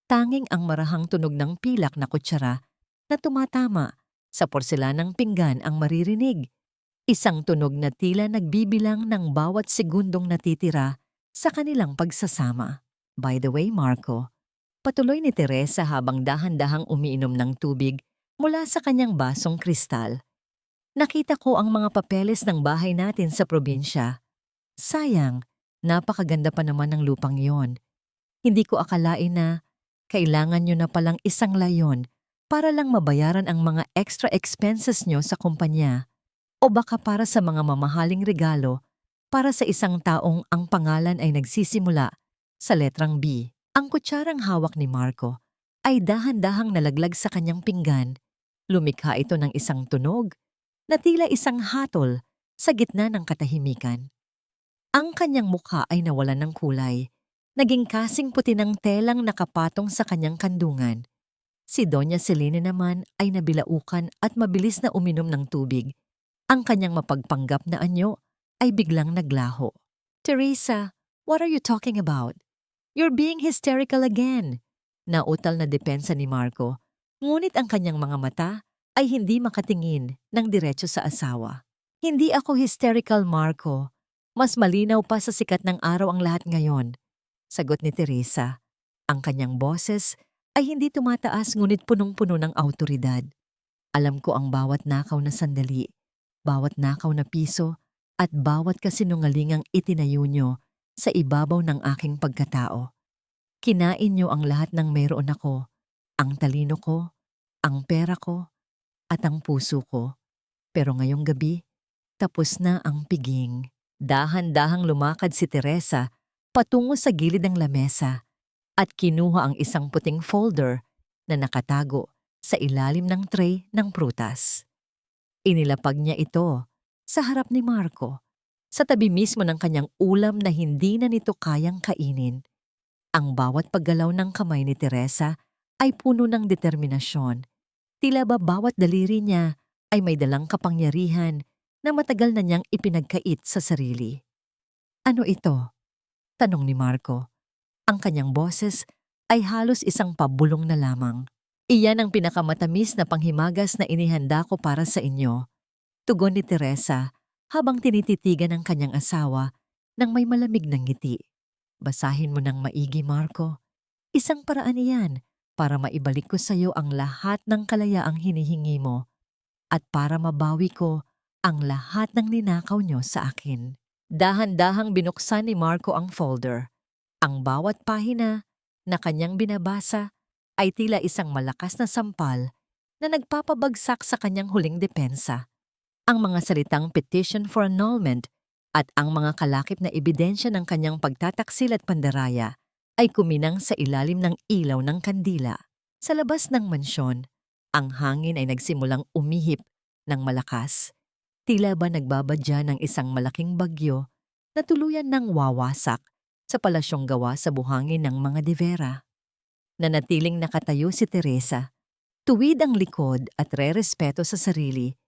Tanging ang marahang tunog ng pilak na kutsara na tumatama sa porselanang pinggan ang maririnig. Isang tunog na tila nagbibilang ng bawat segundong natitira sa kanilang pagsasama. By the way, Marco, patuloy ni Teresa habang dahan-dahang umiinom ng tubig mula sa kanyang basong kristal. Nakita ko ang mga papeles ng bahay natin sa probinsya. Sayang, napakaganda pa naman ng lupang yon. Hindi ko akalain na kailangan nyo na palang isang layon para lang mabayaran ang mga extra expenses nyo sa kumpanya o baka para sa mga mamahaling regalo para sa isang taong ang pangalan ay nagsisimula sa letrang B. Ang kutsarang hawak ni Marco ay dahan-dahang nalaglag sa kanyang pinggan. Lumikha ito ng isang tunog na tila isang hatol sa gitna ng katahimikan. Ang kanyang mukha ay nawalan ng kulay. Naging kasing puti ng telang nakapatong sa kanyang kandungan. Si Doña Selene naman ay nabilaukan at mabilis na uminom ng tubig. Ang kanyang mapagpanggap na anyo ay biglang naglaho. Teresa, what are you talking about? You're being hysterical again. Nautal na depensa ni Marco, ngunit ang kanyang mga mata ay hindi makatingin ng diretso sa asawa. Hindi ako hysterical, Marco. Mas malinaw pa sa sikat ng araw ang lahat ngayon. Sagot ni Teresa. Ang kanyang boses ay hindi tumataas ngunit punong-puno ng awtoridad. Alam ko ang bawat nakaw na sandali, bawat nakaw na piso, at bawat kasinungalingang itinayo nyo sa ibabaw ng aking pagkatao. Kinain nyo ang lahat ng meron ako, ang talino ko, ang pera ko, at ang puso ko. Pero ngayong gabi, tapos na ang piging. Dahan-dahang lumakad si Teresa patungo sa gilid ng lamesa at kinuha ang isang puting folder na nakatago sa ilalim ng tray ng prutas. Inilapag niya ito sa harap ni Marco, sa tabi mismo ng kanyang ulam na hindi na nito kayang kainin. Ang bawat paggalaw ng kamay ni Teresa ay puno ng determinasyon. Tila ba bawat daliri niya ay may dalang kapangyarihan na matagal na niyang ipinagkait sa sarili. Ano ito? Tanong ni Marco. Ang kanyang boses ay halos isang pabulong na lamang. Iyan ang pinakamatamis na panghimagas na inihanda ko para sa inyo. Tugon ni Teresa habang tinititigan ng kanyang asawa ng may malamig na ngiti. Basahin mo ng maigi, Marco. Isang paraan iyan para maibalik ko sa iyo ang lahat ng kalayaang hinihingi mo at para mabawi ko ang lahat ng ninakaw nyo sa akin. Dahan-dahang binuksan ni Marco ang folder. Ang bawat pahina na kanyang binabasa ay tila isang malakas na sampal na nagpapabagsak sa kanyang huling depensa. Ang mga salitang petition for annulment at ang mga kalakip na ebidensya ng kanyang pagtataksil at pandaraya ay kuminang sa ilalim ng ilaw ng kandila. Sa labas ng mansyon, ang hangin ay nagsimulang umihip ng malakas. Tila ba nagbabadya ng isang malaking bagyo na tuluyan ng wawasak sa palasyong gawa sa buhangin ng mga De Vera. Nanatiling nakatayo si Teresa, tuwid ang likod at rerespeto sa sarili,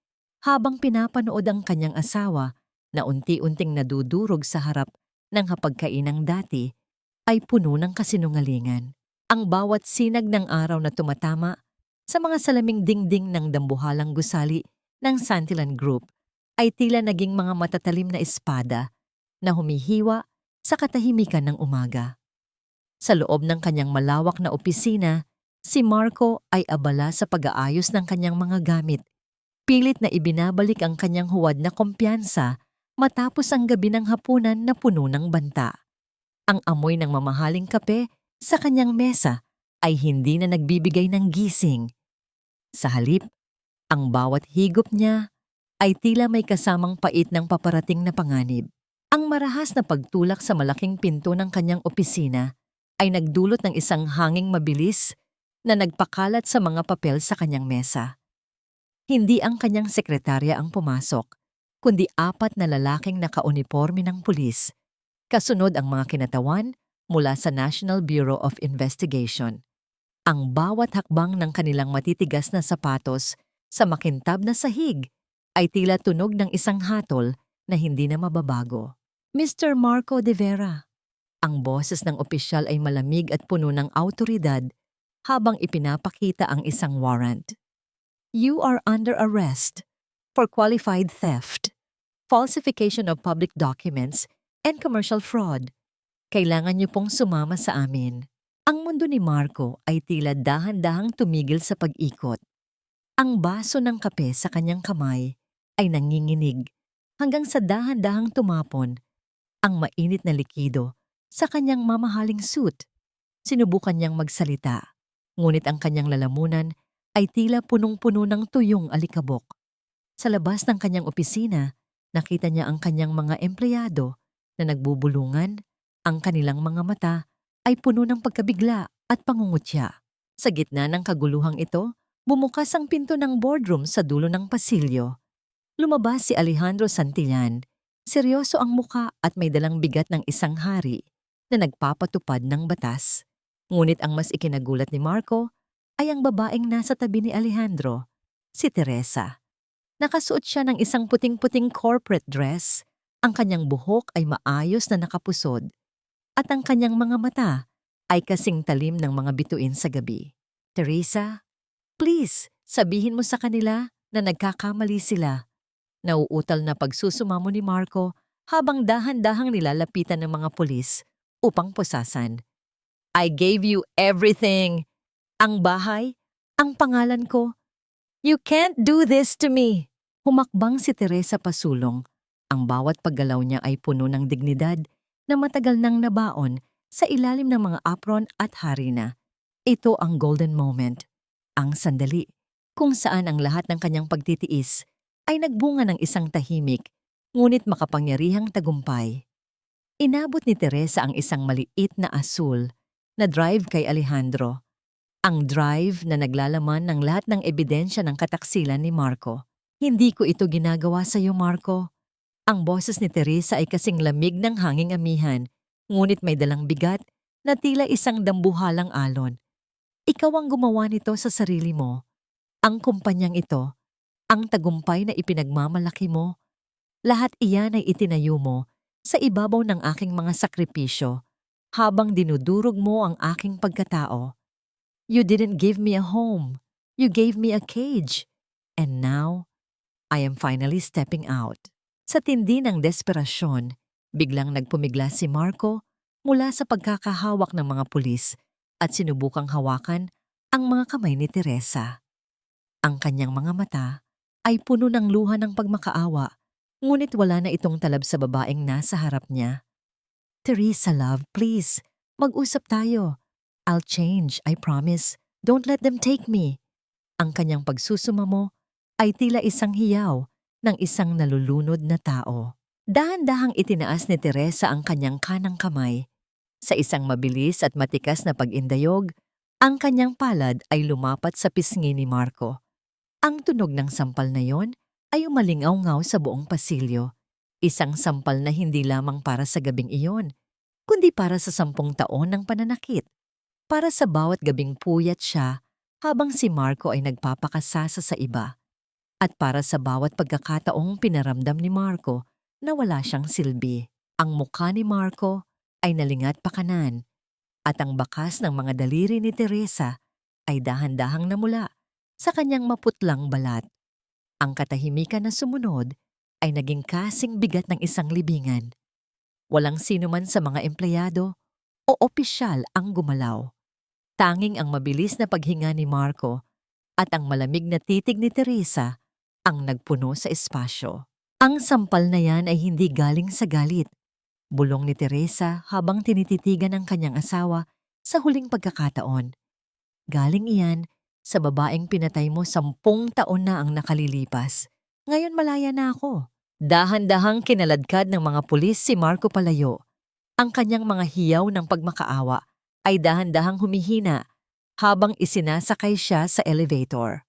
habang pinapanood ang kanyang asawa na unti-unting nadudurog sa harap ng hapagkainang dati ay puno ng kasinungalingan. Ang bawat sinag ng araw na tumatama sa mga salaming dingding ng dambuhalang gusali ng Santillan Group ay tila naging mga matatalim na espada na humihiwa sa katahimikan ng umaga. Sa loob ng kanyang malawak na opisina, si Marco ay abala sa pag-aayos ng kanyang mga gamit. Pilit na ibinabalik ang kanyang huwad na kumpiyansa matapos ang gabi ng hapunan na puno ng banta. Ang amoy ng mamahaling kape sa kanyang mesa ay hindi na nagbibigay ng gising. Sa halip, ang bawat higop niya ay tila may kasamang pait ng paparating na panganib. Ang marahas na pagtulak sa malaking pinto ng kanyang opisina ay nagdulot ng isang hanging mabilis na nagpakalat sa mga papel sa kanyang mesa. Hindi ang kanyang sekretarya ang pumasok, kundi 4 na lalaking nakauniporme ng pulis. Kasunod ang mga kinatawan mula sa National Bureau of Investigation. Ang bawat hakbang ng kanilang matitigas na sapatos sa makintab na sahig ay tila tunog ng isang hatol na hindi na mababago. Mr. Marco de Vera. Ang boses ng opisyal ay malamig at puno ng awtoridad habang ipinapakita ang isang warrant. You are under arrest for qualified theft, falsification of public documents, and commercial fraud. Kailangan niyo pong sumama sa amin. Ang mundo ni Marco ay tila dahan-dahang tumigil sa pag-ikot. Ang baso ng kape sa kanyang kamay ay nanginginig hanggang sa dahan-dahang tumapon ang mainit na likido sa kanyang mamahaling suit. Sinubukan niyang magsalita, ngunit ang kanyang lalamunan ay tila punong-puno ng tuyong alikabok. Sa labas ng kanyang opisina, nakita niya ang kanyang mga empleyado na nagbubulungan, ang kanilang mga mata ay puno ng pagkabigla at pangungutya. Sa gitna ng kaguluhang ito, bumukas ang pinto ng boardroom sa dulo ng pasilyo. Lumabas si Alejandro Santillan. Seryoso ang muka at may dalang bigat ng isang hari na nagpapatupad ng batas. Ngunit ang mas ikinagulat ni Marco ay ang babaeng nasa tabi ni Alejandro, si Teresa. Nakasuot siya ng isang puting-puting corporate dress. Ang kanyang buhok ay maayos na nakapusod at ang kanyang mga mata ay kasing talim ng mga bituin sa gabi. Teresa, please, sabihin mo sa kanila na nagkakamali sila. Nauutal na pagsusumamo ni Marco habang dahan-dahang nilalapitan ng mga pulis upang pusasan. I gave you everything. Ang bahay, ang pangalan ko. You can't do this to me. Humakbang si Teresa pasulong. Ang bawat paggalaw niya ay puno ng dignidad na matagal nang nabaon sa ilalim ng mga apron at harina. Ito ang golden moment, ang sandali kung saan ang lahat ng kanyang pagtitiis ay nagbunga ng isang tahimik, ngunit makapangyarihang tagumpay. Inabot ni Teresa ang isang maliit na asul na drive kay Alejandro. Ang drive na naglalaman ng lahat ng ebidensya ng kataksilan ni Marco. Hindi ko ito ginagawa sa iyo, Marco. Ang boses ni Teresa ay kasing lamig ng hanging amihan, ngunit may dalang bigat na tila isang dambuhalang alon. Ikaw ang gumawa nito sa sarili mo. Ang kumpanyang ito, ang tagumpay na ipinagmamalaki mo, lahat iyan ay itinayo mo sa ibabaw ng aking mga sakripisyo habang dinudurog mo ang aking pagkatao. You didn't give me a home. You gave me a cage. And now, I am finally stepping out. Sa tindi ng desperasyon, biglang nagpumigla si Marco mula sa pagkakahawak ng mga pulis at sinubukang hawakan ang mga kamay ni Teresa. Ang kanyang mga mata ay puno ng luha ng pagmakaawa, ngunit wala na itong talab sa babaeng nasa harap niya. Teresa, love, please, mag-usap tayo. I'll change, I promise. Don't let them take me. Ang kanyang pagsusumamo ay tila isang hiyaw ng isang nalulunod na tao. Dahan-dahang itinaas ni Teresa ang kanyang kanang kamay. Sa isang mabilis at matikas na pag-indayog, ang kanyang palad ay lumapat sa pisngi ni Marco. Ang tunog ng sampal na yon ay umalingaw-ngaw sa buong pasilyo. Isang sampal na hindi lamang para sa gabing iyon, kundi para sa 10 taon ng pananakit. Para sa bawat gabing puyat siya habang si Marco ay nagpapakasasa sa iba. At para sa bawat pagkakataong pinaramdam ni Marco na wala siyang silbi. Ang mukha ni Marco ay nalingat pakanan at ang bakas ng mga daliri ni Teresa ay dahan-dahang namula sa kanyang maputlang balat. Ang katahimikan na sumunod ay naging kasing bigat ng isang libingan. Walang sino man sa mga empleyado o opisyal ang gumalaw. Tanging ang mabilis na paghinga ni Marco at ang malamig na titig ni Teresa ang nagpuno sa espasyo. Ang sampal na yan ay hindi galing sa galit. Bulong ni Teresa habang tinititigan ng kanyang asawa sa huling pagkakataon. Galing iyan sa babaeng pinatay mo 10 taon na ang nakalilipas. Ngayon malaya na ako. Dahan-dahang kinaladkad ng mga pulis si Marco palayo. Ang kanyang mga hiyaw ng pagmakaawa ay dahan-dahang humihina habang isinasakay siya sa elevator.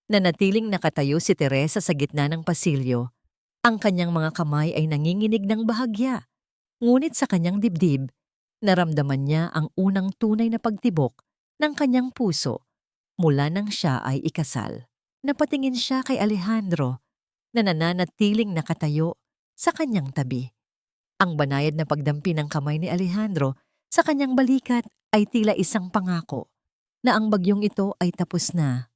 Nanatiling nakatayo si Teresa sa gitna ng pasilyo. Ang kanyang mga kamay ay nanginginig ng bahagya. Ngunit sa kanyang dibdib, naramdaman niya ang unang tunay na pagtibok ng kanyang puso mula nang siya ay ikasal. Napatingin siya kay Alejandro na nananatiling nakatayo sa kanyang tabi. Ang banayad na pagdampi ng kamay ni Alejandro sa kanyang balikat ay tila isang pangako na ang bagyong ito ay tapos na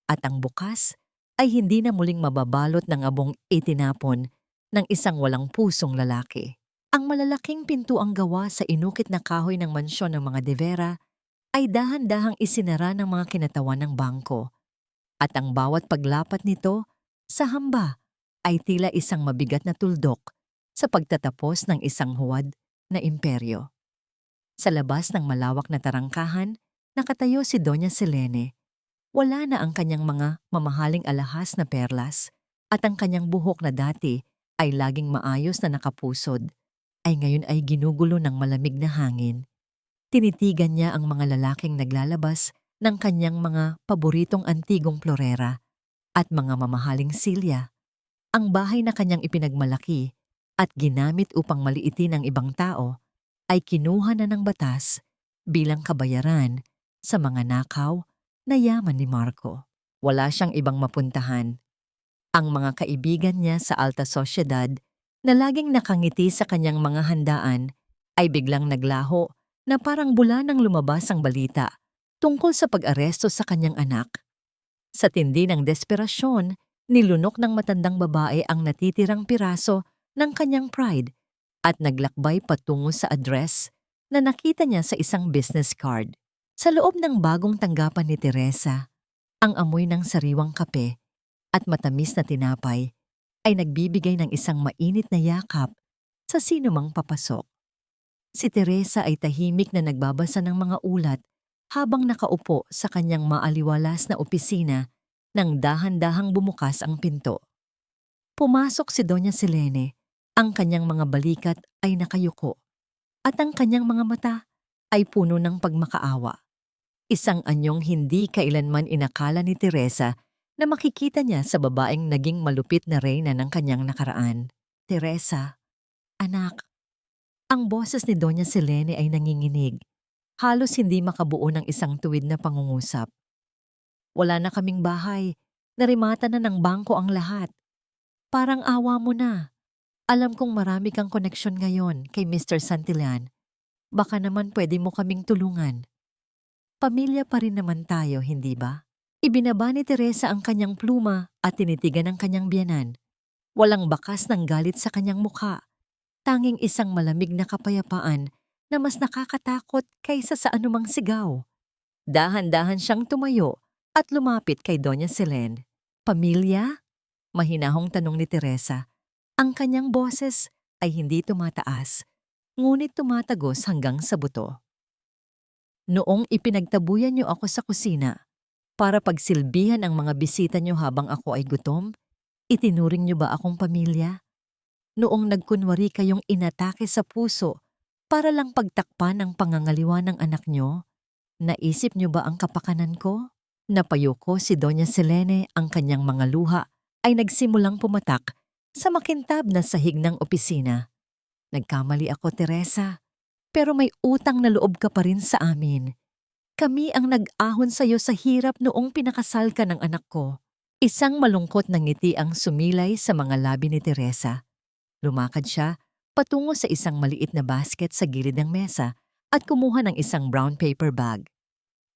at ang bukas ay hindi na muling mababalot ng abong itinapon ng isang walang pusong lalaki. Ang malalaking pintuang gawa sa inukit na kahoy ng mansyon ng mga De Vera ay dahan-dahang isinara ng mga kinatawan ng bangko at ang bawat paglapat nito sa hamba ay tila isang mabigat na tuldok sa pagtatapos ng isang huwad na imperyo. Sa labas ng malawak na tarangkahan, nakatayo si Doña Selene. Wala na ang kanyang mga mamahaling alahas na perlas at ang kanyang buhok na dati ay laging maayos na nakapusod ay ngayon ay ginugulo ng malamig na hangin. Tinitigan niya ang mga lalaking naglalabas ng kanyang mga paboritong antigong florera at mga mamahaling silya. Ang bahay na kanyang ipinagmalaki at ginamit upang maliitin ang ibang tao ay kinuha na ng batas bilang kabayaran sa mga nakaw na yaman ni Marco. Wala siyang ibang mapuntahan. Ang mga kaibigan niya sa alta sosyedad na laging nakangiti sa kanyang mga handaan ay biglang naglaho na parang bula nang lumabas ang balita tungkol sa pag-aresto sa kanyang anak. Sa tindi ng desperasyon, nilunok ng matandang babae ang natitirang piraso ng kanyang pride at naglakbay patungo sa address na nakita niya sa isang business card. Sa loob ng bagong tanggapan ni Teresa, ang amoy ng sariwang kape at matamis na tinapay ay nagbibigay ng isang mainit na yakap sa sinumang papasok. Si Teresa ay tahimik na nagbabasa ng mga ulat habang nakaupo sa kanyang maaliwalas na opisina nang dahan-dahang bumukas ang pinto. Pumasok si Doña Selene, ang kanyang mga balikat ay nakayuko at ang kanyang mga mata ay puno ng pagmakaawa. Isang anyong hindi kailanman inakala ni Teresa na makikita niya sa babaeng naging malupit na reyna ng kanyang nakaraan. Teresa, anak. Ang boses ni Doña Selene ay nanginginig. Halos hindi makabuo ng isang tuwid na pangungusap. Wala na kaming bahay. Narimata na ng bangko ang lahat. Parang awa mo na. Alam kong marami kang koneksyon ngayon kay Mr. Santillan. Baka naman pwede mo kaming tulungan. Pamilya pa rin naman tayo, hindi ba? Ibinaba ni Teresa ang kanyang pluma at tinitigan ang kanyang biyanan. Walang bakas ng galit sa kanyang mukha. Tanging isang malamig na kapayapaan na mas nakakatakot kaysa sa anumang sigaw. Dahan-dahan siyang tumayo at lumapit kay Doña Selene. Pamilya? Mahinahong tanong ni Teresa. Ang kanyang boses ay hindi tumataas, ngunit tumatagos hanggang sa buto. Noong ipinagtabuyan niyo ako sa kusina para pagsilbihan ang mga bisita niyo habang ako ay gutom, itinuring niyo ba akong pamilya? Noong nagkunwari kayong inatake sa puso para lang pagtakpan ang pangangaliwa ng anak niyo, naisip niyo ba ang kapakanan ko? Napayuko si Doña Selene, ang kanyang mga luha ay nagsimulang pumatak sa makintab na sahig ng opisina. Nagkamali ako, Teresa. Pero may utang na loob ka pa rin sa amin. Kami ang nag-ahon sa iyo sa hirap noong pinakasal ka ng anak ko. Isang malungkot na ngiti ang sumilay sa mga labi ni Teresa. Lumakad siya patungo sa isang maliit na basket sa gilid ng mesa at kumuha ng isang brown paper bag.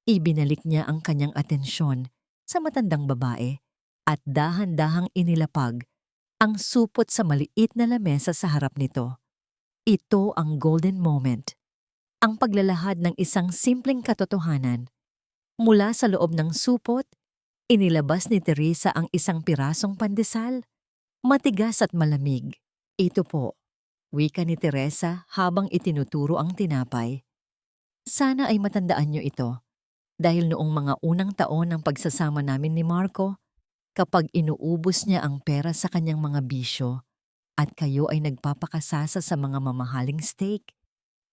Ibinalik niya ang kanyang atensyon sa matandang babae at dahan-dahang inilapag ang supot sa maliit na lamesa sa harap nito. Ito ang golden moment. Ang paglalahad ng isang simpleng katotohanan. Mula sa loob ng supot, inilabas ni Teresa ang isang pirasong pandesal. Matigas at malamig. Ito po. Wika ni Teresa habang itinuturo ang tinapay. Sana ay matandaan niyo ito dahil noong mga unang taon ng pagsasama namin ni Marco, kapag inuubos niya ang pera sa kanyang mga bisyo at kayo ay nagpapakasasa sa mga mamahaling steak,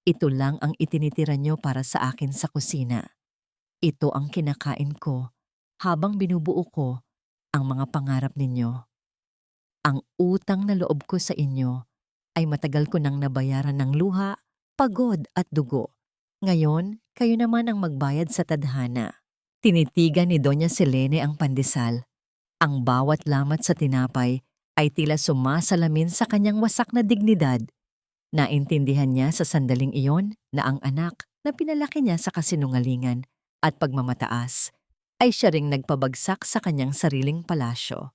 ito lang ang itinitira niyo para sa akin sa kusina. Ito ang kinakain ko habang binubuo ko ang mga pangarap ninyo. Ang utang na loob ko sa inyo ay matagal ko nang nabayaran ng luha, pagod at dugo. Ngayon, kayo naman ang magbayad sa tadhana. Tinitigan ni Doña Selene ang pandesal. Ang bawat lamat sa tinapay ay tila sumasalamin sa kanyang wasak na dignidad. Naintindihan niya sa sandaling iyon na ang anak na pinalaki niya sa kasinungalingan at pagmamataas ay siya ring nagpabagsak sa kanyang sariling palasyo.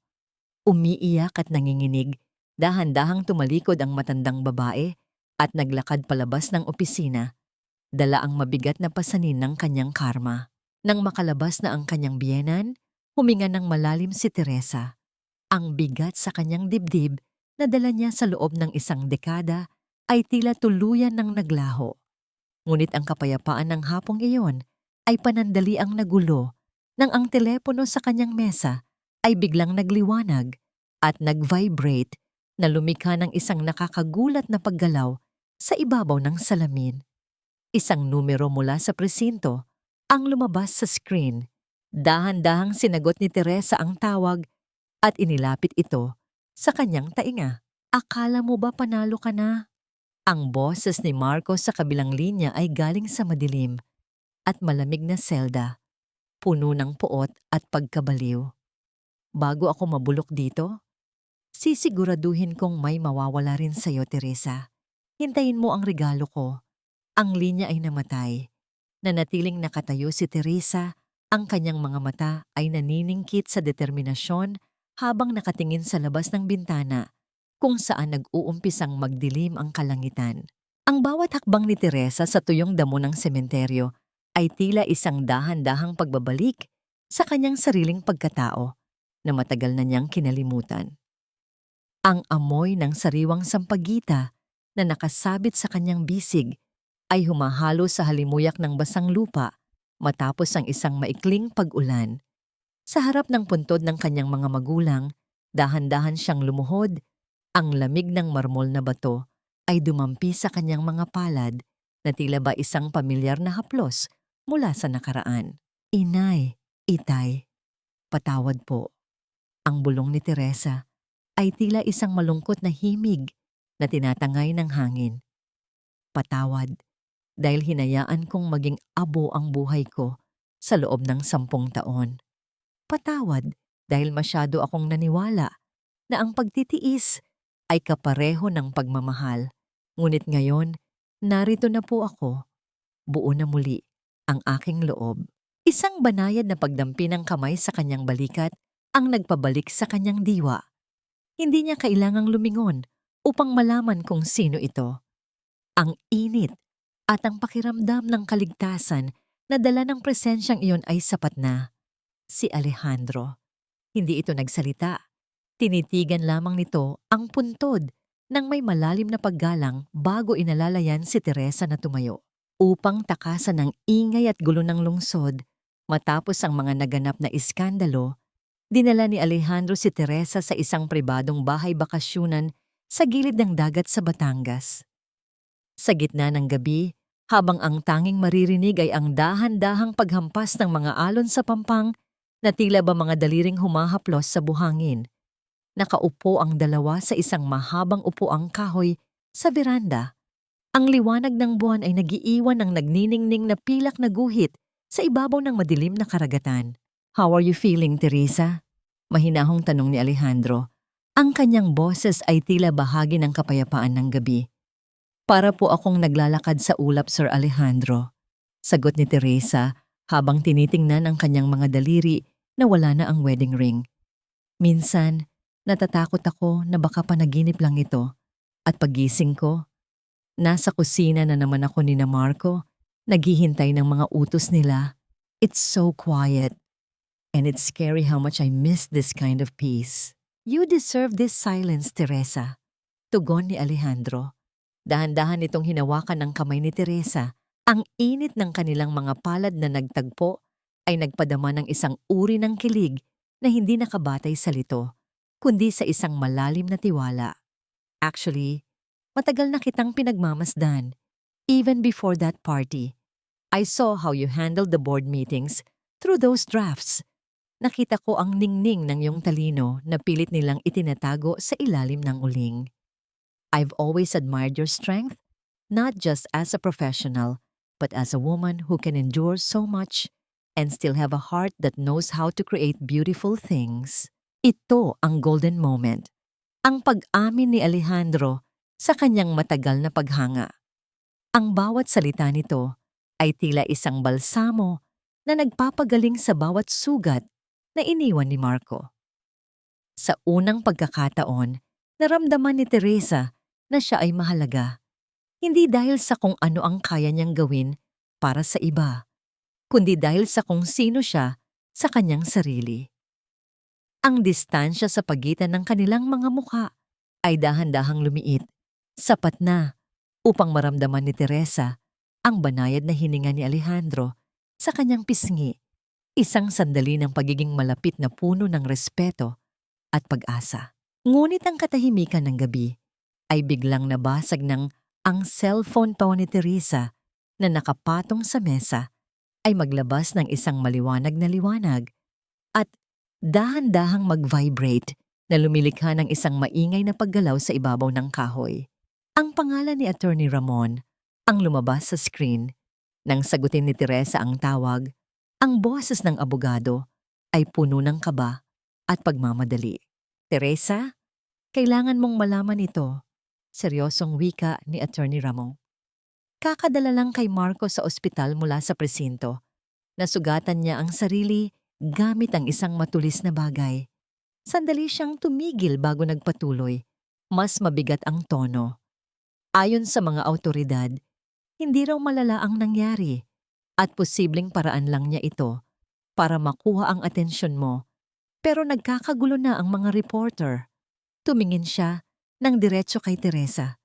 Umiiyak at nanginginig, dahan-dahang tumalikod ang matandang babae at naglakad palabas ng opisina, dala ang mabigat na pasanin ng kanyang karma. Nang makalabas na ang kanyang biyenan, huminga ng malalim si Teresa. Ang bigat sa kanyang dibdib na dala niya sa loob ng isang dekada ay tila tuluyan ng naglaho. Ngunit ang kapayapaan ng hapong iyon ay panandali ang nagulo nang ang telepono sa kanyang mesa ay biglang nagliwanag at nag-vibrate na lumikha ng isang nakakagulat na paggalaw sa ibabaw ng salamin. Isang numero mula sa presinto ang lumabas sa screen. Dahan-dahang sinagot ni Teresa ang tawag at inilapit ito sa kanyang tainga. Akala mo ba panalo ka na? Ang boses ni Marco sa kabilang linya ay galing sa madilim at malamig na selda, puno ng puot at pagkabaliw. Bago ako mabulok dito, sisiguraduhin kong may mawawala rin sa'yo, Teresa. Hintayin mo ang regalo ko. Ang linya ay namatay. Nanatiling nakatayo si Teresa, ang kanyang mga mata ay naniningkit sa determinasyon habang nakatingin sa labas ng bintana kung saan nag-uumpisang magdilim ang kalangitan. Ang bawat hakbang ni Teresa sa tuyong damo ng sementeryo ay tila isang dahan-dahang pagbabalik sa kanyang sariling pagkatao na matagal na niyang kinalimutan. Ang amoy ng sariwang sampagita na nakasabit sa kanyang bisig ay humahalo sa halimuyak ng basang lupa matapos ang isang maikling pag-ulan. Sa harap ng puntod ng kanyang mga magulang, dahan-dahan siyang lumuhod. Ang lamig ng marmol na bato ay dumampi sa kanyang mga palad na tila ba isang pamilyar na haplos mula sa nakaraan. Inay, itay, patawad po. Ang bulong ni Teresa ay tila isang malungkot na himig na tinatangay ng hangin. Patawad dahil hinayaan kong maging abo ang buhay ko sa loob ng 10 taon. Patawad dahil masyado akong naniwala na ang pagtitiis ay kapareho ng pagmamahal. Ngunit ngayon, narito na po ako. Buo na muli ang aking loob. Isang banayad na pagdampi ng kamay sa kanyang balikat ang nagpabalik sa kanyang diwa. Hindi niya kailangang lumingon upang malaman kung sino ito. Ang init at ang pakiramdam ng kaligtasan na dala ng presensyang iyon ay sapat na. Si Alejandro. Hindi ito nagsalita. Tinitigan lamang nito ang puntod nang may malalim na paggalang bago inalalayan si Teresa na tumayo. Upang takasan ng ingay at gulo ng lungsod, matapos ang mga naganap na iskandalo, dinala ni Alejandro si Teresa sa isang pribadong bahay bakasyunan sa gilid ng dagat sa Batangas. Sa gitna ng gabi, habang ang tanging maririnig ay ang dahan-dahang paghampas ng mga alon sa pampang na tila ba mga daliring humahaplos sa buhangin. Nakaupo ang dalawa sa isang mahabang upuang kahoy sa veranda. Ang liwanag ng buwan ay nagiiwan ng nagniningning na pilak na guhit sa ibabaw ng madilim na karagatan. How are you feeling, Teresa? Mahinahong tanong ni Alejandro. Ang kanyang boses ay tila bahagi ng kapayapaan ng gabi. Para po akong naglalakad sa ulap, Sir Alejandro. Sagot ni Teresa habang tinitingnan ang kanyang mga daliri na wala na ang wedding ring. Minsan, natatakot ako na baka panaginip lang ito at pagising ko, nasa kusina na naman ako ni Marco, naghihintay ng mga utos nila. It's so quiet and it's scary how much I miss this kind of peace. You deserve this silence, Teresa. Tugon ni Alejandro. Dahan-dahan itong hinawakan ng kamay ni Teresa. Ang init ng kanilang mga palad na nagtagpo ay nagpadama ng isang uri ng kilig na hindi nakabatay sa lito, kundi sa isang malalim na tiwala. Actually, matagal na kitang pinagmamasdan. Even before that party, I saw how you handled the board meetings through those drafts. Nakita ko ang ningning ng iyong talino na pilit nilang itinatago sa ilalim ng uling. I've always admired your strength, not just as a professional, but as a woman who can endure so much and still have a heart that knows how to create beautiful things. Ito ang golden moment, ang pag-amin ni Alejandro sa kanyang matagal na paghanga. Ang bawat salita nito ay tila isang balsamo na nagpapagaling sa bawat sugat na iniwan ni Marco. Sa unang pagkakataon, naramdaman ni Teresa na siya ay mahalaga. Hindi dahil sa kung ano ang kaya niyang gawin para sa iba, kundi dahil sa kung sino siya sa kanyang sarili. Ang distansya sa pagitan ng kanilang mga mukha ay dahan-dahang lumiit, sapat na upang maramdaman ni Teresa ang banayad na hininga ni Alejandro sa kanyang pisngi, isang sandali ng pagiging malapit na puno ng respeto at pag-asa. Ngunit ang katahimikan ng gabi ay biglang nabasag ng ang cellphone pa ni Teresa na nakapatong sa mesa ay maglabas ng isang maliwanag na liwanag at dahan-dahang mag-vibrate na lumilikha ng isang maingay na paggalaw sa ibabaw ng kahoy. Ang pangalan ni Attorney Ramon ang lumabas sa screen. Nang sagutin ni Teresa ang tawag, ang boses ng abogado ay puno ng kaba at pagmamadali. Teresa, kailangan mong malaman ito, seryosong wika ni Attorney Ramon. Kakadala lang kay Marco sa ospital mula sa presinto. Nasugatan niya ang sarili gamit ang isang matulis na bagay. Sandali siyang tumigil bago nagpatuloy. Mas mabigat ang tono. Ayon sa mga awtoridad, hindi raw malala ang nangyari at posibleng paraan lang niya ito para makuha ang atensyon mo. Pero nagkakagulo na ang mga reporter. Tumingin siya ng diretso kay Teresa.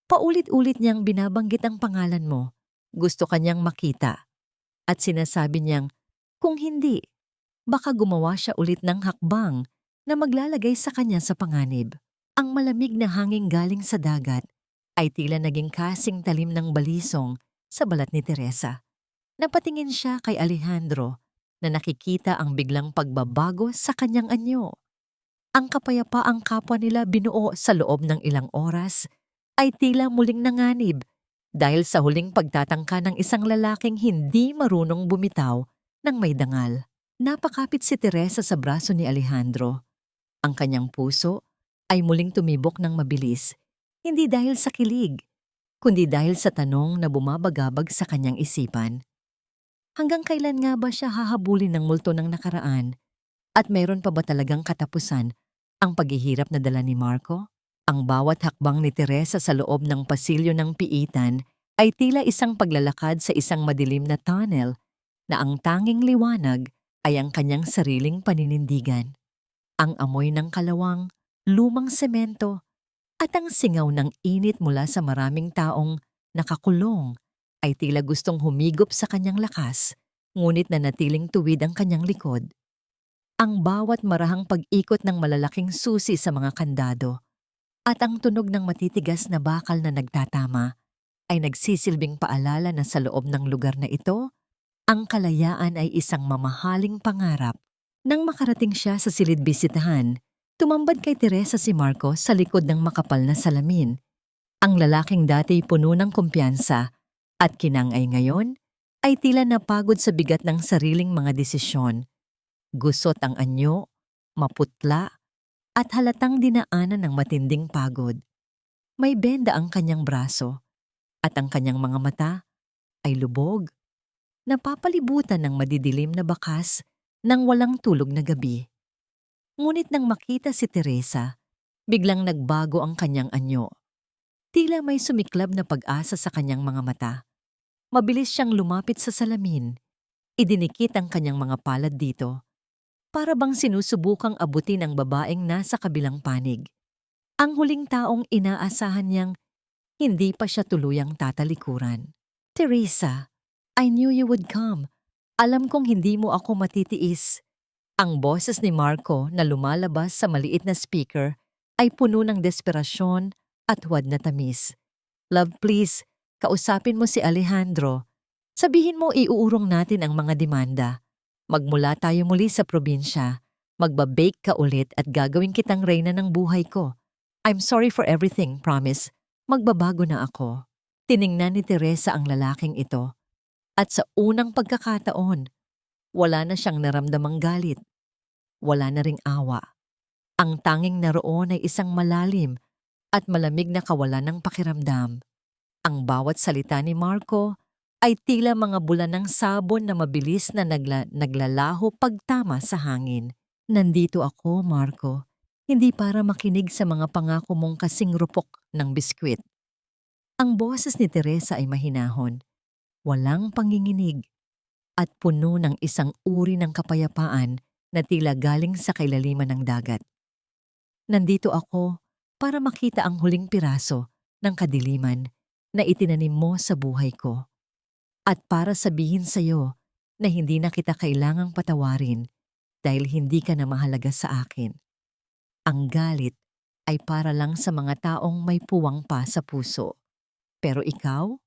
Paulit-ulit niyang binabanggit ang pangalan mo. Gusto kanyang makita. At sinasabi niyang, kung hindi, baka gumawa siya ulit ng hakbang na maglalagay sa kanya sa panganib. Ang malamig na hangin galing sa dagat ay tila naging kasing talim ng balisong sa balat ni Teresa. Napatingin siya kay Alejandro na nakikita ang biglang pagbabago sa kanyang anyo. Ang kapayapaang kapwa nila binuo sa loob ng ilang oras ay tila muling nanganib dahil sa huling pagtatangka ng isang lalaking hindi marunong bumitaw ng may dangal. Napakapit si Teresa sa braso ni Alejandro. Ang kanyang puso ay muling tumibok ng mabilis, hindi dahil sa kilig, kundi dahil sa tanong na bumabagabag sa kanyang isipan. Hanggang kailan nga ba siya hahabulin ng multo ng nakaraan? At mayroon pa ba talagang katapusan ang paghihirap na dala ni Marco? Ang bawat hakbang ni Teresa sa loob ng pasilyo ng piitan ay tila isang paglalakad sa isang madilim na tunnel na ang tanging liwanag ay ang kanyang sariling paninindigan. Ang amoy ng kalawang, lumang semento, at ang singaw ng init mula sa maraming taong nakakulong ay tila gustong humigop sa kanyang lakas, ngunit nanatiling tuwid ang kanyang likod. Ang bawat marahang pag-ikot ng malalaking susi sa mga kandado at ang tunog ng matitigas na bakal na nagtatama ay nagsisilbing paalala na sa loob ng lugar na ito, ang kalayaan ay isang mamahaling pangarap. Nang makarating siya sa silid bisitahan, tumambad kay Teresa si Marco sa likod ng makapal na salamin. Ang lalaking dati puno ng kumpiyansa at kinangay ngayon ay tila napagod sa bigat ng sariling mga desisyon. Gusot ang anyo, maputla, at halatang dinaanan ng matinding pagod. May benda ang kanyang braso at ang kanyang mga mata ay lubog, napapalibutan ng madidilim na bakas ng walang tulog na gabi. Ngunit nang makita si Teresa, biglang nagbago ang kanyang anyo. Tila may sumiklab na pag-asa sa kanyang mga mata. Mabilis siyang lumapit sa salamin. Idinikit ang kanyang mga palad dito. Para bang sinusubukang abutin ang babaeng nasa kabilang panig. Ang huling taong inaasahan niyang Hindi pa siya tuluyang tatalikuran. Teresa, I knew you would come. Alam kong hindi mo ako matitiis. Ang boses ni Marco na lumalabas sa maliit na speaker ay puno ng desperasyon at huwad na tamis. Love, please, kausapin mo si Alejandro. Sabihin mo iuurong natin ang mga demanda. Magmula tayo muli sa probinsya. Magbabake ka ulit at gagawin kitang reyna ng buhay ko. I'm sorry for everything, promise. Magbabago na ako. Tiningnan ni Teresa ang lalaking ito. At sa unang pagkakataon, wala na siyang naramdamang galit. Wala na ring awa. Ang tanging naroon ay isang malalim at malamig na kawalan ng pakiramdam. Ang bawat salita ni Marco ay tila mga bulan ng sabon na mabilis na naglalaho pagtama sa hangin. Nandito ako, Marco, hindi para makinig sa mga pangako mong kasing rupok ng biskwit. Ang boses ni Teresa ay mahinahon, walang panginginig, at puno ng isang uri ng kapayapaan na tila galing sa kailaliman ng dagat. Nandito ako para makita ang huling piraso ng kadiliman na itinanim mo sa buhay ko. At para sabihin sa iyo na hindi na kita kailangang patawarin dahil hindi ka na mahalaga sa akin. Ang galit ay para lang sa mga taong may puwang pa sa puso. Pero ikaw?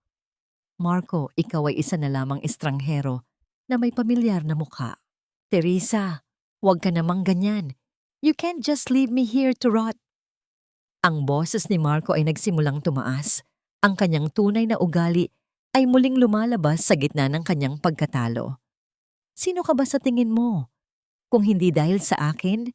Marco, ikaw ay isa na lamang estranghero na may pamilyar na mukha. Teresa, huwag ka namang ganyan. You can't just leave me here to rot. Ang boses ni Marco ay nagsimulang tumaas. Ang kanyang tunay na ugali ay muling lumalabas sa gitna ng kanyang pagkatalo. Sino ka ba sa tingin mo? Kung hindi dahil sa akin,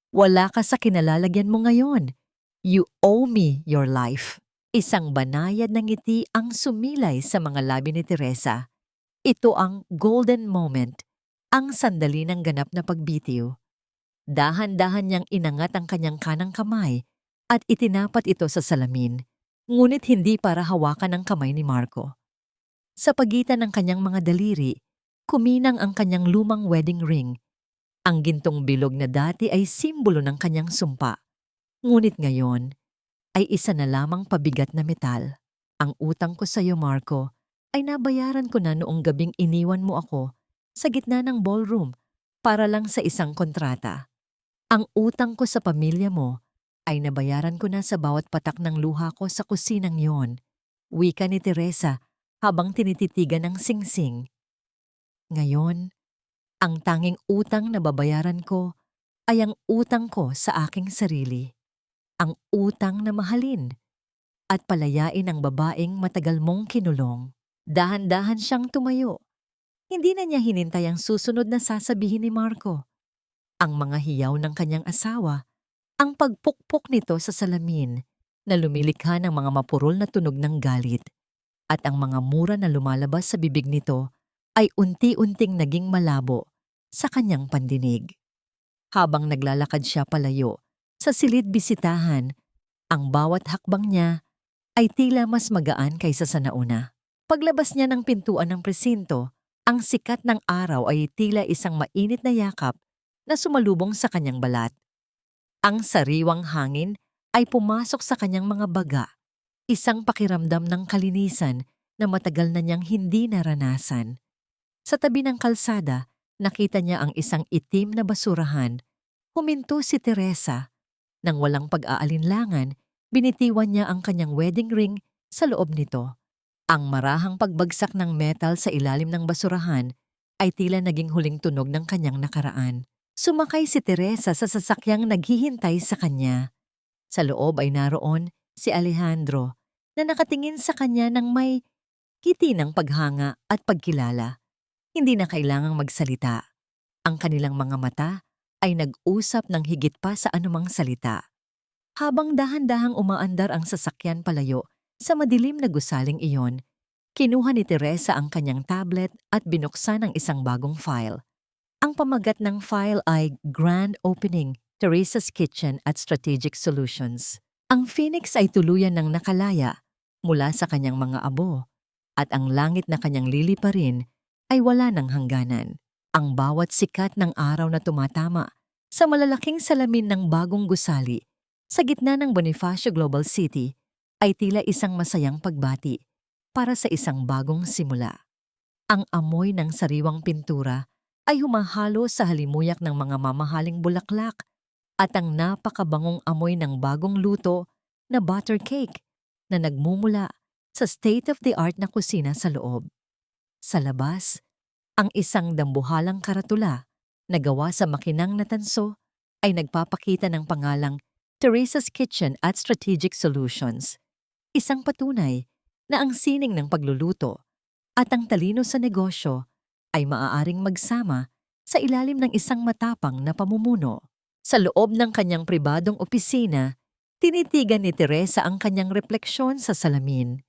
wala ka sa kinalalagyan mo ngayon. You owe me your life. Isang banayad ng ngiti ang sumilay sa mga labi ni Teresa. Ito ang golden moment, ang sandali ng ganap na pagbitiw. Dahan-dahan niyang inangat ang kanyang kanang kamay at itinapat ito sa salamin, ngunit hindi para hawakan ang kamay ni Marco. Sa pagitan ng kanyang mga daliri, kuminang ang kanyang lumang wedding ring. Ang gintong bilog na dati ay simbolo ng kanyang sumpa, ngunit ngayon ay isa na lamang pabigat na metal. Ang utang ko sa iyo, Marco, ay nabayaran ko na noong gabing iniwan mo ako sa gitna ng ballroom para lang sa isang kontrata. Ang utang ko sa pamilya mo ay nabayaran ko na sa bawat patak ng luha ko sa kusinang yon. Wika ni Teresa habang tinititigan ng singsing. Ngayon, ang tanging utang na babayaran ko ay ang utang ko sa aking sarili. Ang utang na mahalin at palayain ang babaeng matagal mong kinulong. Dahan-dahan siyang tumayo. Hindi na niya hinintay ang susunod na sasabihin ni Marco. Ang mga hiyaw ng kanyang asawa, ang pagpukpok nito sa salamin na lumilikha ng mga mapurol na tunog ng galit, at ang mga mura na lumalabas sa bibig nito ay unti-unting naging malabo sa kanyang pandinig. Habang naglalakad siya palayo sa silid bisitahan, ang bawat hakbang niya ay tila mas magaan kaysa sa nauna. Paglabas niya ng pintuan ng presinto, ang sikat ng araw ay tila isang mainit na yakap na sumalubong sa kanyang balat. Ang sariwang hangin ay pumasok sa kanyang mga baga, isang pakiramdam ng kalinisan na matagal na niyang hindi naranasan. Sa tabi ng kalsada, nakita niya ang isang itim na basurahan. Huminto si Teresa. Nang walang pag-aalinlangan, binitiwan niya ang kanyang wedding ring sa loob nito. Ang marahang pagbagsak ng metal sa ilalim ng basurahan ay tila naging huling tunog ng kanyang nakaraan. Sumakay si Teresa sa sasakyang naghihintay sa kanya. Sa loob ay naroon si Alejandro na nakatingin sa kanya ng may ngiti ng paghanga at pagkilala. Hindi na kailangang magsalita. Ang kanilang mga mata ay nag-usap ng higit pa sa anumang salita. Habang dahan-dahang umaandar ang sasakyan palayo sa madilim na gusaling iyon, kinuha ni Teresa ang kanyang tablet at binuksan ang isang bagong file. Ang pamagat ng file ay Grand Opening, Teresa's Kitchen at Strategic Solutions. Ang Phoenix ay tuluyan ng nakalaya mula sa kanyang mga abo at ang langit na kanyang liliparin ay wala ng hangganan. Ang bawat sikat ng araw na tumatama sa malalaking salamin ng bagong gusali sa gitna ng Bonifacio Global City ay tila isang masayang pagbati para sa isang bagong simula. Ang amoy ng sariwang pintura ay humahalo sa halimuyak ng mga mamahaling bulaklak at ang napakabangong amoy ng bagong luto na butter cake na nagmumula sa state-of-the-art na kusina sa loob. Sa labas, ang isang dambuhalang karatula na gawa sa makinang na tanso ay nagpapakita ng pangalang Teresa's Kitchen at Strategic Solutions, isang patunay na ang sining ng pagluluto at ang talino sa negosyo ay maaaring magsama sa ilalim ng isang matapang na pamumuno. Sa loob ng kanyang pribadong opisina, tinitigan ni Teresa ang kanyang refleksyon sa salamin.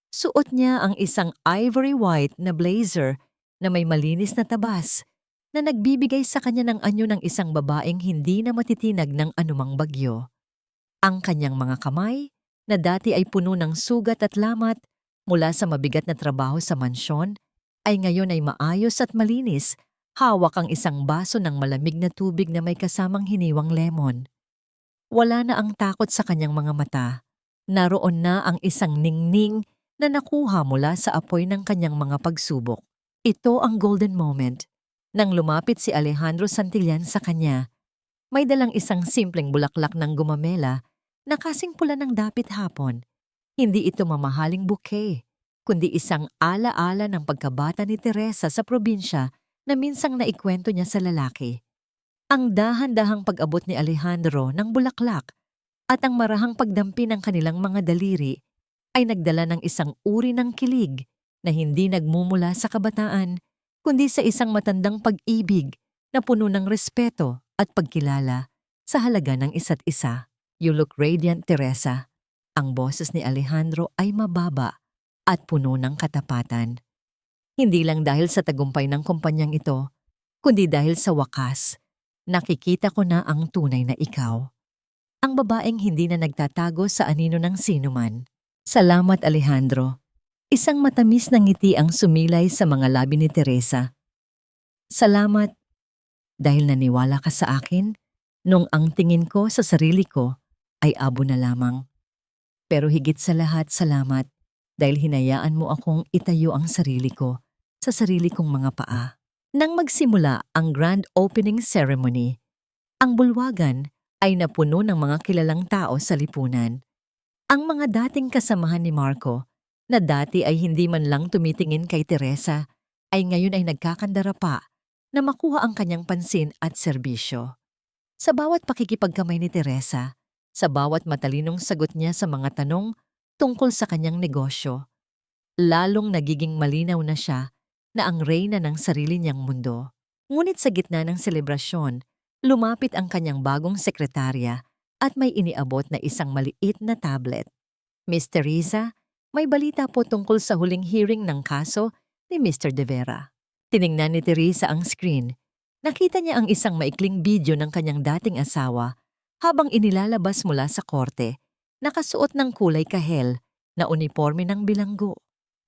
Suot niya ang isang ivory white na blazer na may malinis na tabas na nagbibigay sa kanya ng anyo ng isang babaeng hindi na matitinag ng anumang bagyo. Ang kanyang mga kamay, na dati ay puno ng sugat at lamat mula sa mabigat na trabaho sa mansyon, ay ngayon ay maayos at malinis, hawak ang isang baso ng malamig na tubig na may kasamang hiniwang lemon. Wala na ang takot sa kanyang mga mata. Naroon na ang isang ningning na nakuha mula sa apoy ng kanyang mga pagsubok. Ito ang golden moment. Nang lumapit si Alejandro Santillan sa kanya, may dalang isang simpleng bulaklak ng gumamela na kasing pula ng dapit hapon. Hindi ito mamahaling bouquet, kundi isang ala-ala ng pagkabata ni Teresa sa probinsya na minsang naikwento niya sa lalaki. Ang dahan-dahang pag-abot ni Alejandro ng bulaklak at ang marahang pagdampi ng kanilang mga daliri ay nagdala ng isang uri ng kilig na hindi nagmumula sa kabataan, kundi sa isang matandang pag-ibig na puno ng respeto at pagkilala sa halaga ng isa't isa. "You look radiant, Teresa." Ang boses ni Alejandro ay mababa at puno ng katapatan. Hindi lang dahil sa tagumpay ng kumpanyang ito, kundi dahil sa wakas, nakikita ko na ang tunay na ikaw. Ang babaeng hindi na nagtatago sa anino ng sinuman. "Salamat, Alejandro." Isang matamis na ngiti ang sumilay sa mga labi ni Teresa. "Salamat dahil naniwala ka sa akin nung ang tingin ko sa sarili ko ay abo na lamang. Pero higit sa lahat, salamat dahil hinayaan mo akong itayo ang sarili ko sa sarili kong mga paa." Nang magsimula ang grand opening ceremony, ang bulwagan ay napuno ng mga kilalang tao sa lipunan. Ang mga dating kasamahan ni Marco, na dati ay hindi man lang tumitingin kay Teresa, ay ngayon ay nagkakandara pa na makuha ang kanyang pansin at serbisyo. Sa bawat pakikipagkamay ni Teresa, sa bawat matalinong sagot niya sa mga tanong tungkol sa kanyang negosyo, lalong nagiging malinaw na siya na ang reyna ng sarili niyang mundo. Ngunit sa gitna ng selebrasyon, lumapit ang kanyang bagong sekretarya at may iniabot na isang maliit na tablet. "Miss Teresa, may balita po tungkol sa huling hearing ng kaso ni Mr. De Vera." Tiningnan ni Teresa ang screen. Nakita niya ang isang maikling video ng kanyang dating asawa habang inilalabas mula sa korte, nakasuot ng kulay kahel na uniforme ng bilanggo.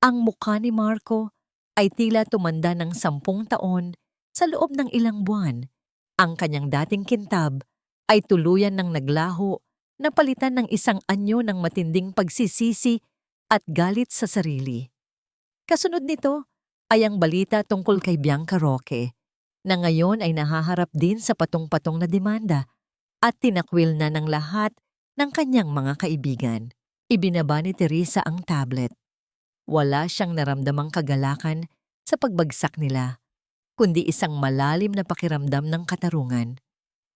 Ang mukha ni Marco ay tila tumanda ng 10 taon sa loob ng ilang buwan. Ang kanyang dating kintab ay tuluyan ng naglaho, napalitan ng isang anyo ng matinding pagsisisi at galit sa sarili. Kasunod nito ay ang balita tungkol kay Bianca Roque, na ngayon ay nahaharap din sa patong-patong na demanda at tinakwil na ng lahat ng kanyang mga kaibigan. Ibinaba ni Teresa ang tablet. Wala siyang naramdamang kagalakan sa pagbagsak nila, kundi isang malalim na pakiramdam ng katarungan.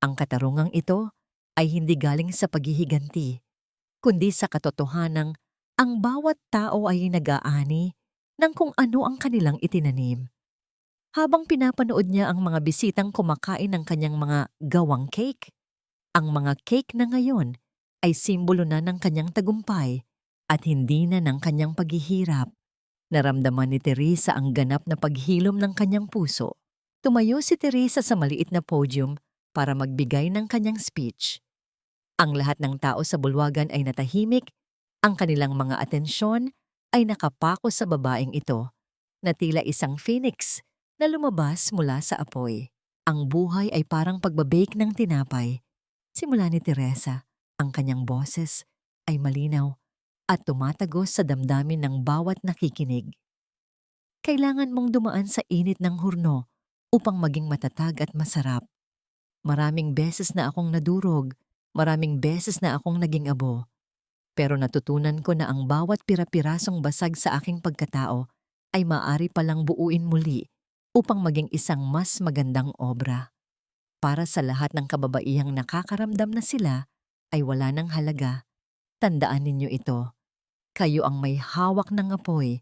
Ang katarungang ito ay hindi galing sa paghihiganti, kundi sa katotohanang ang bawat tao ay nag-aani ng kung ano ang kanilang itinanim. Habang pinapanood niya ang mga bisitang kumakain ng kanyang mga gawang cake, ang mga cake na ngayon ay simbolo na ng kanyang tagumpay at hindi na ng kanyang paghihirap. Naramdaman ni Teresa ang ganap na paghilom ng kanyang puso. Tumayo si Teresa sa maliit na podium para magbigay ng kanyang speech. Ang lahat ng tao sa bulwagan ay natahimik. Ang kanilang mga atensyon ay nakapako sa babaeng ito, na tila isang phoenix na lumabas mula sa apoy. Ang buhay ay parang pagbabake ng tinapay. Simula ni Teresa, ang kanyang boses ay malinaw at tumatagos sa damdamin ng bawat nakikinig. Kailangan mong dumaan sa init ng hurno upang maging matatag at masarap. Maraming beses na akong nadurog, maraming beses na akong naging abo. Pero natutunan ko na ang bawat pira-pirasong basag sa aking pagkatao ay maaari palang buuin muli upang maging isang mas magandang obra. Para sa lahat ng kababaihang nakakaramdam na sila ay wala ng halaga, tandaan ninyo ito. Kayo ang may hawak ng apoy.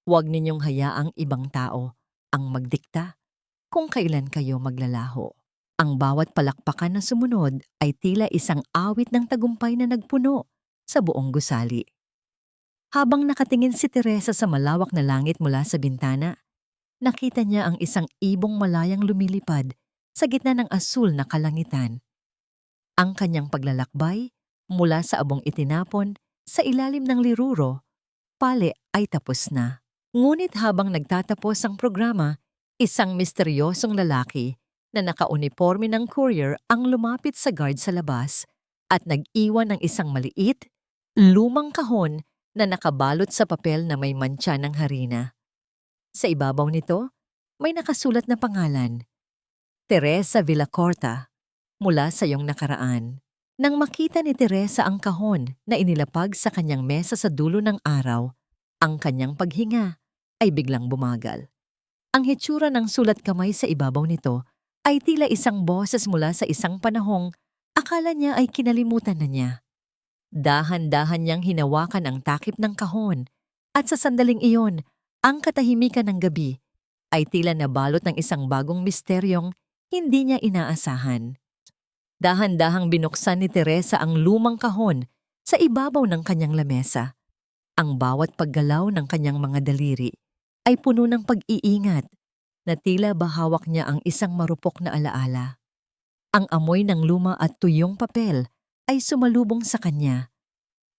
Huwag ninyong hayaang ibang tao ang magdikta kung kailan kayo maglalaho. Ang bawat palakpakan na sumunod ay tila isang awit ng tagumpay na nagpuno sa buong gusali. Habang nakatingin si Teresa sa malawak na langit mula sa bintana, nakita niya ang isang ibong malayang lumilipad sa gitna ng asul na kalangitan. Ang kanyang paglalakbay mula sa abong itinapon sa ilalim ng liruro, pale ay tapos na. Ngunit habang nagtatapos ang programa, isang misteryosong lalaki na nakauniforme ng courier ang lumapit sa guard sa labas at nag-iwan ng isang maliit, lumang kahon na nakabalot sa papel na may mantsa ng harina. Sa ibabaw nito, may nakasulat na pangalan, Teresa Villacorta, mula sa iyong nakaraan. Nang makita ni Teresa ang kahon na inilapag sa kanyang mesa sa dulo ng araw, ang kanyang paghinga ay biglang bumagal. Ang hitsura ng sulat kamay sa ibabaw nito ay tila isang boses mula sa isang panahong akala niya ay kinalimutan na niya. Dahan-dahan niyang hinawakan ang takip ng kahon at sa sandaling iyon, ang katahimikan ng gabi ay tila nabalot ng isang bagong misteryong hindi niya inaasahan. Dahan-dahang binuksan ni Teresa ang lumang kahon sa ibabaw ng kanyang lamesa. Ang bawat paggalaw ng kanyang mga daliri ay puno ng pag-iingat na tila bahawak niya ang isang marupok na alaala. Ang amoy ng luma at tuyong papel ay sumalubong sa kanya.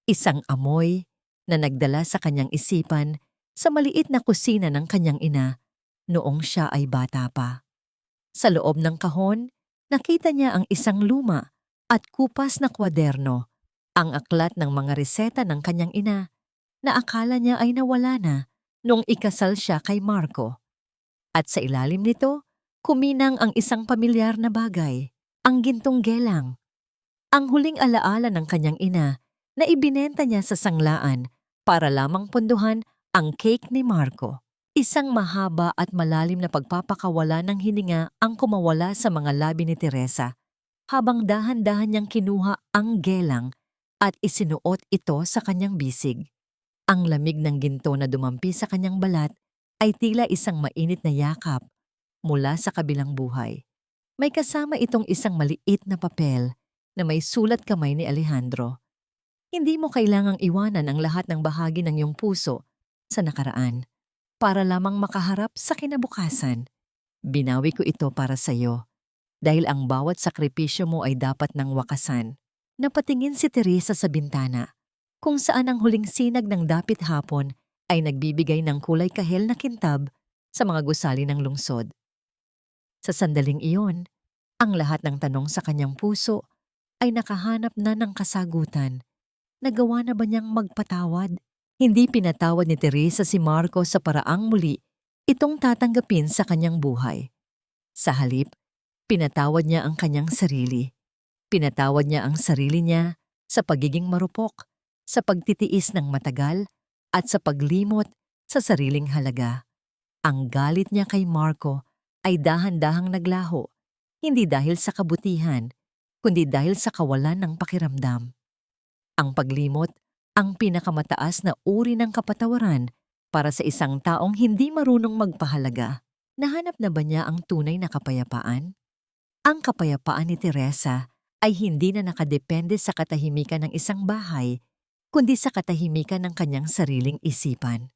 Isang amoy na nagdala sa kanyang isipan sa maliit na kusina ng kanyang ina noong siya ay bata pa. Sa loob ng kahon, nakita niya ang isang luma at kupas na kwaderno, ang aklat ng mga reseta ng kanyang ina na akala niya ay nawala na nung ikasal siya kay Marco. At sa ilalim nito, kuminang ang isang pamilyar na bagay, ang gintong gelang. Ang huling alaala ng kanyang ina na ibinenta niya sa sanglaan para lamang punduhan ang cake ni Marco. Isang mahaba at malalim na pagpapakawala ng hininga ang kumawala sa mga labi ni Teresa habang dahan-dahan niyang kinuha ang gelang at isinuot ito sa kanyang bisig. Ang lamig ng ginto na dumampi sa kanyang balat ay tila isang mainit na yakap mula sa kabilang buhay. May kasama itong isang maliit na papel na may sulat kamay ni Alejandro. Hindi mo kailangang iwanan ang lahat ng bahagi ng iyong puso sa nakaraan para lamang makaharap sa kinabukasan. Binawi ko ito para sa iyo dahil ang bawat sakripisyo mo ay dapat ng wakasan. Napatingin si Teresa sa bintana kung saan ang huling sinag ng dapit hapon ay nagbibigay ng kulay kahel na kintab sa mga gusali ng lungsod. Sa sandaling iyon, ang lahat ng tanong sa kanyang puso ay nakahanap na ng kasagutan. Nagawa na ba niyang magpatawad? Hindi pinatawad ni Teresa si Marco sa paraang muli itong tatanggapin sa kanyang buhay. Sa halip, pinatawad niya ang kanyang sarili. Pinatawad niya ang sarili niya sa pagiging marupok, sa pagtitiis ng matagal, at sa paglimot sa sariling halaga. Ang galit niya kay Marco ay dahan-dahang naglaho, hindi dahil sa kabutihan, kundi dahil sa kawalan ng pakiramdam. Ang paglimot, ang pinakamataas na uri ng kapatawaran para sa isang taong hindi marunong magpahalaga. Nahanap na ba niya ang tunay na kapayapaan? Ang kapayapaan ni Teresa ay hindi na nakadepende sa katahimikan ng isang bahay, kundi sa katahimikan ng kanyang sariling isipan.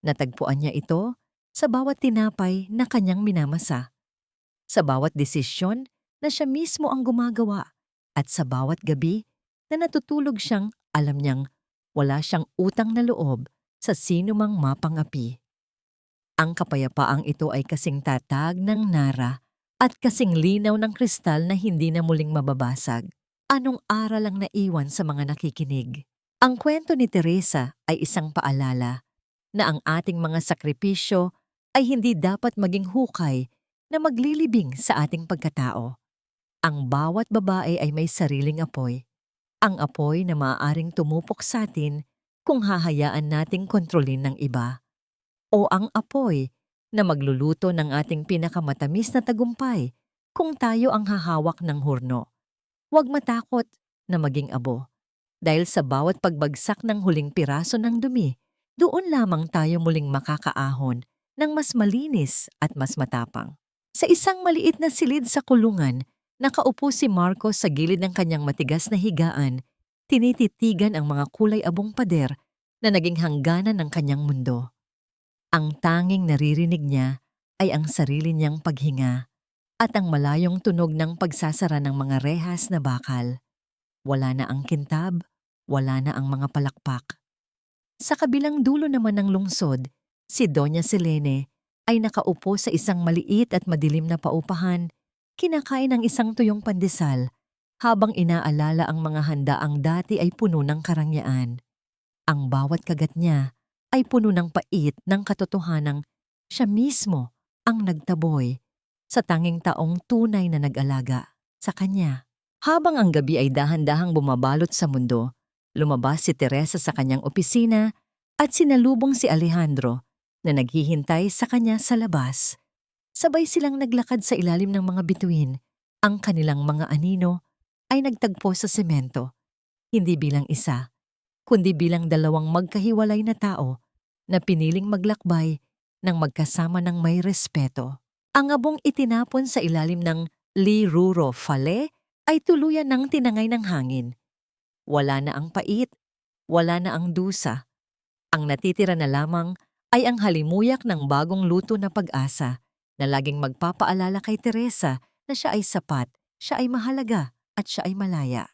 Natagpuan niya ito sa bawat tinapay na kanyang minamasa, sa bawat desisyon na siya mismo ang gumagawa, at sa bawat gabi na natutulog siyang alam niyang wala siyang utang na loob sa sino mang mapangapi. Ang kapayapaang ito ay kasing tatag ng nara at kasing linaw ng kristal na hindi na muling mababasag. Anong aral ang naiwan sa mga nakikinig? Ang kwento ni Teresa ay isang paalala na ang ating mga sakripisyo ay hindi dapat maging hukay na maglilibing sa ating pagkatao. Ang bawat babae ay may sariling apoy. Ang apoy na maaaring tumupok sa atin kung hahayaan nating kontrolin ng iba. O ang apoy na magluluto ng ating pinakamatamis na tagumpay kung tayo ang hahawak ng hurno. Huwag matakot na maging abo. Dahil sa bawat pagbagsak ng huling piraso ng dumi, doon lamang tayo muling makakaahon ng mas malinis at mas matapang. Sa isang maliit na silid sa kulungan, nakaupo si Marco sa gilid ng kanyang matigas na higaan, tinititigan ang mga kulay abong pader na naging hangganan ng kanyang mundo. Ang tanging naririnig niya ay ang sarili niyang paghinga at ang malayong tunog ng pagsasara ng mga rehas na bakal. Wala na ang kintab, wala na ang mga palakpak. Sa kabilang dulo naman ng lungsod, si Doña Selene ay nakaupo sa isang maliit at madilim na paupahan, kinakain ng isang tuyong pandesal, habang inaalala ang mga handaang dati ay puno ng karangyaan. Ang bawat kagat niya ay puno ng pait ng katotohanang siya mismo ang nagtaboy sa tanging taong tunay na nag-alaga sa kanya. Habang ang gabi ay dahan-dahang bumabalot sa mundo, lumabas si Teresa sa kanyang opisina at sinalubong si Alejandro na naghihintay sa kanya sa labas. Sabay silang naglakad sa ilalim ng mga bituin. Ang kanilang mga anino ay nagtagpo sa semento, hindi bilang isa, kundi bilang dalawang magkahiwalay na tao na piniling maglakbay ng magkasama ng may respeto. Ang abong itinapon sa ilalim ng Li Ruro Fale ay tuluyan ng tinangay ng hangin. Wala na ang pait, wala na ang dusa. Ang natitira na lamang ay ang halimuyak ng bagong luto na pag-asa na laging magpapaalala kay Teresa na siya ay sapat, siya ay mahalaga at siya ay malaya.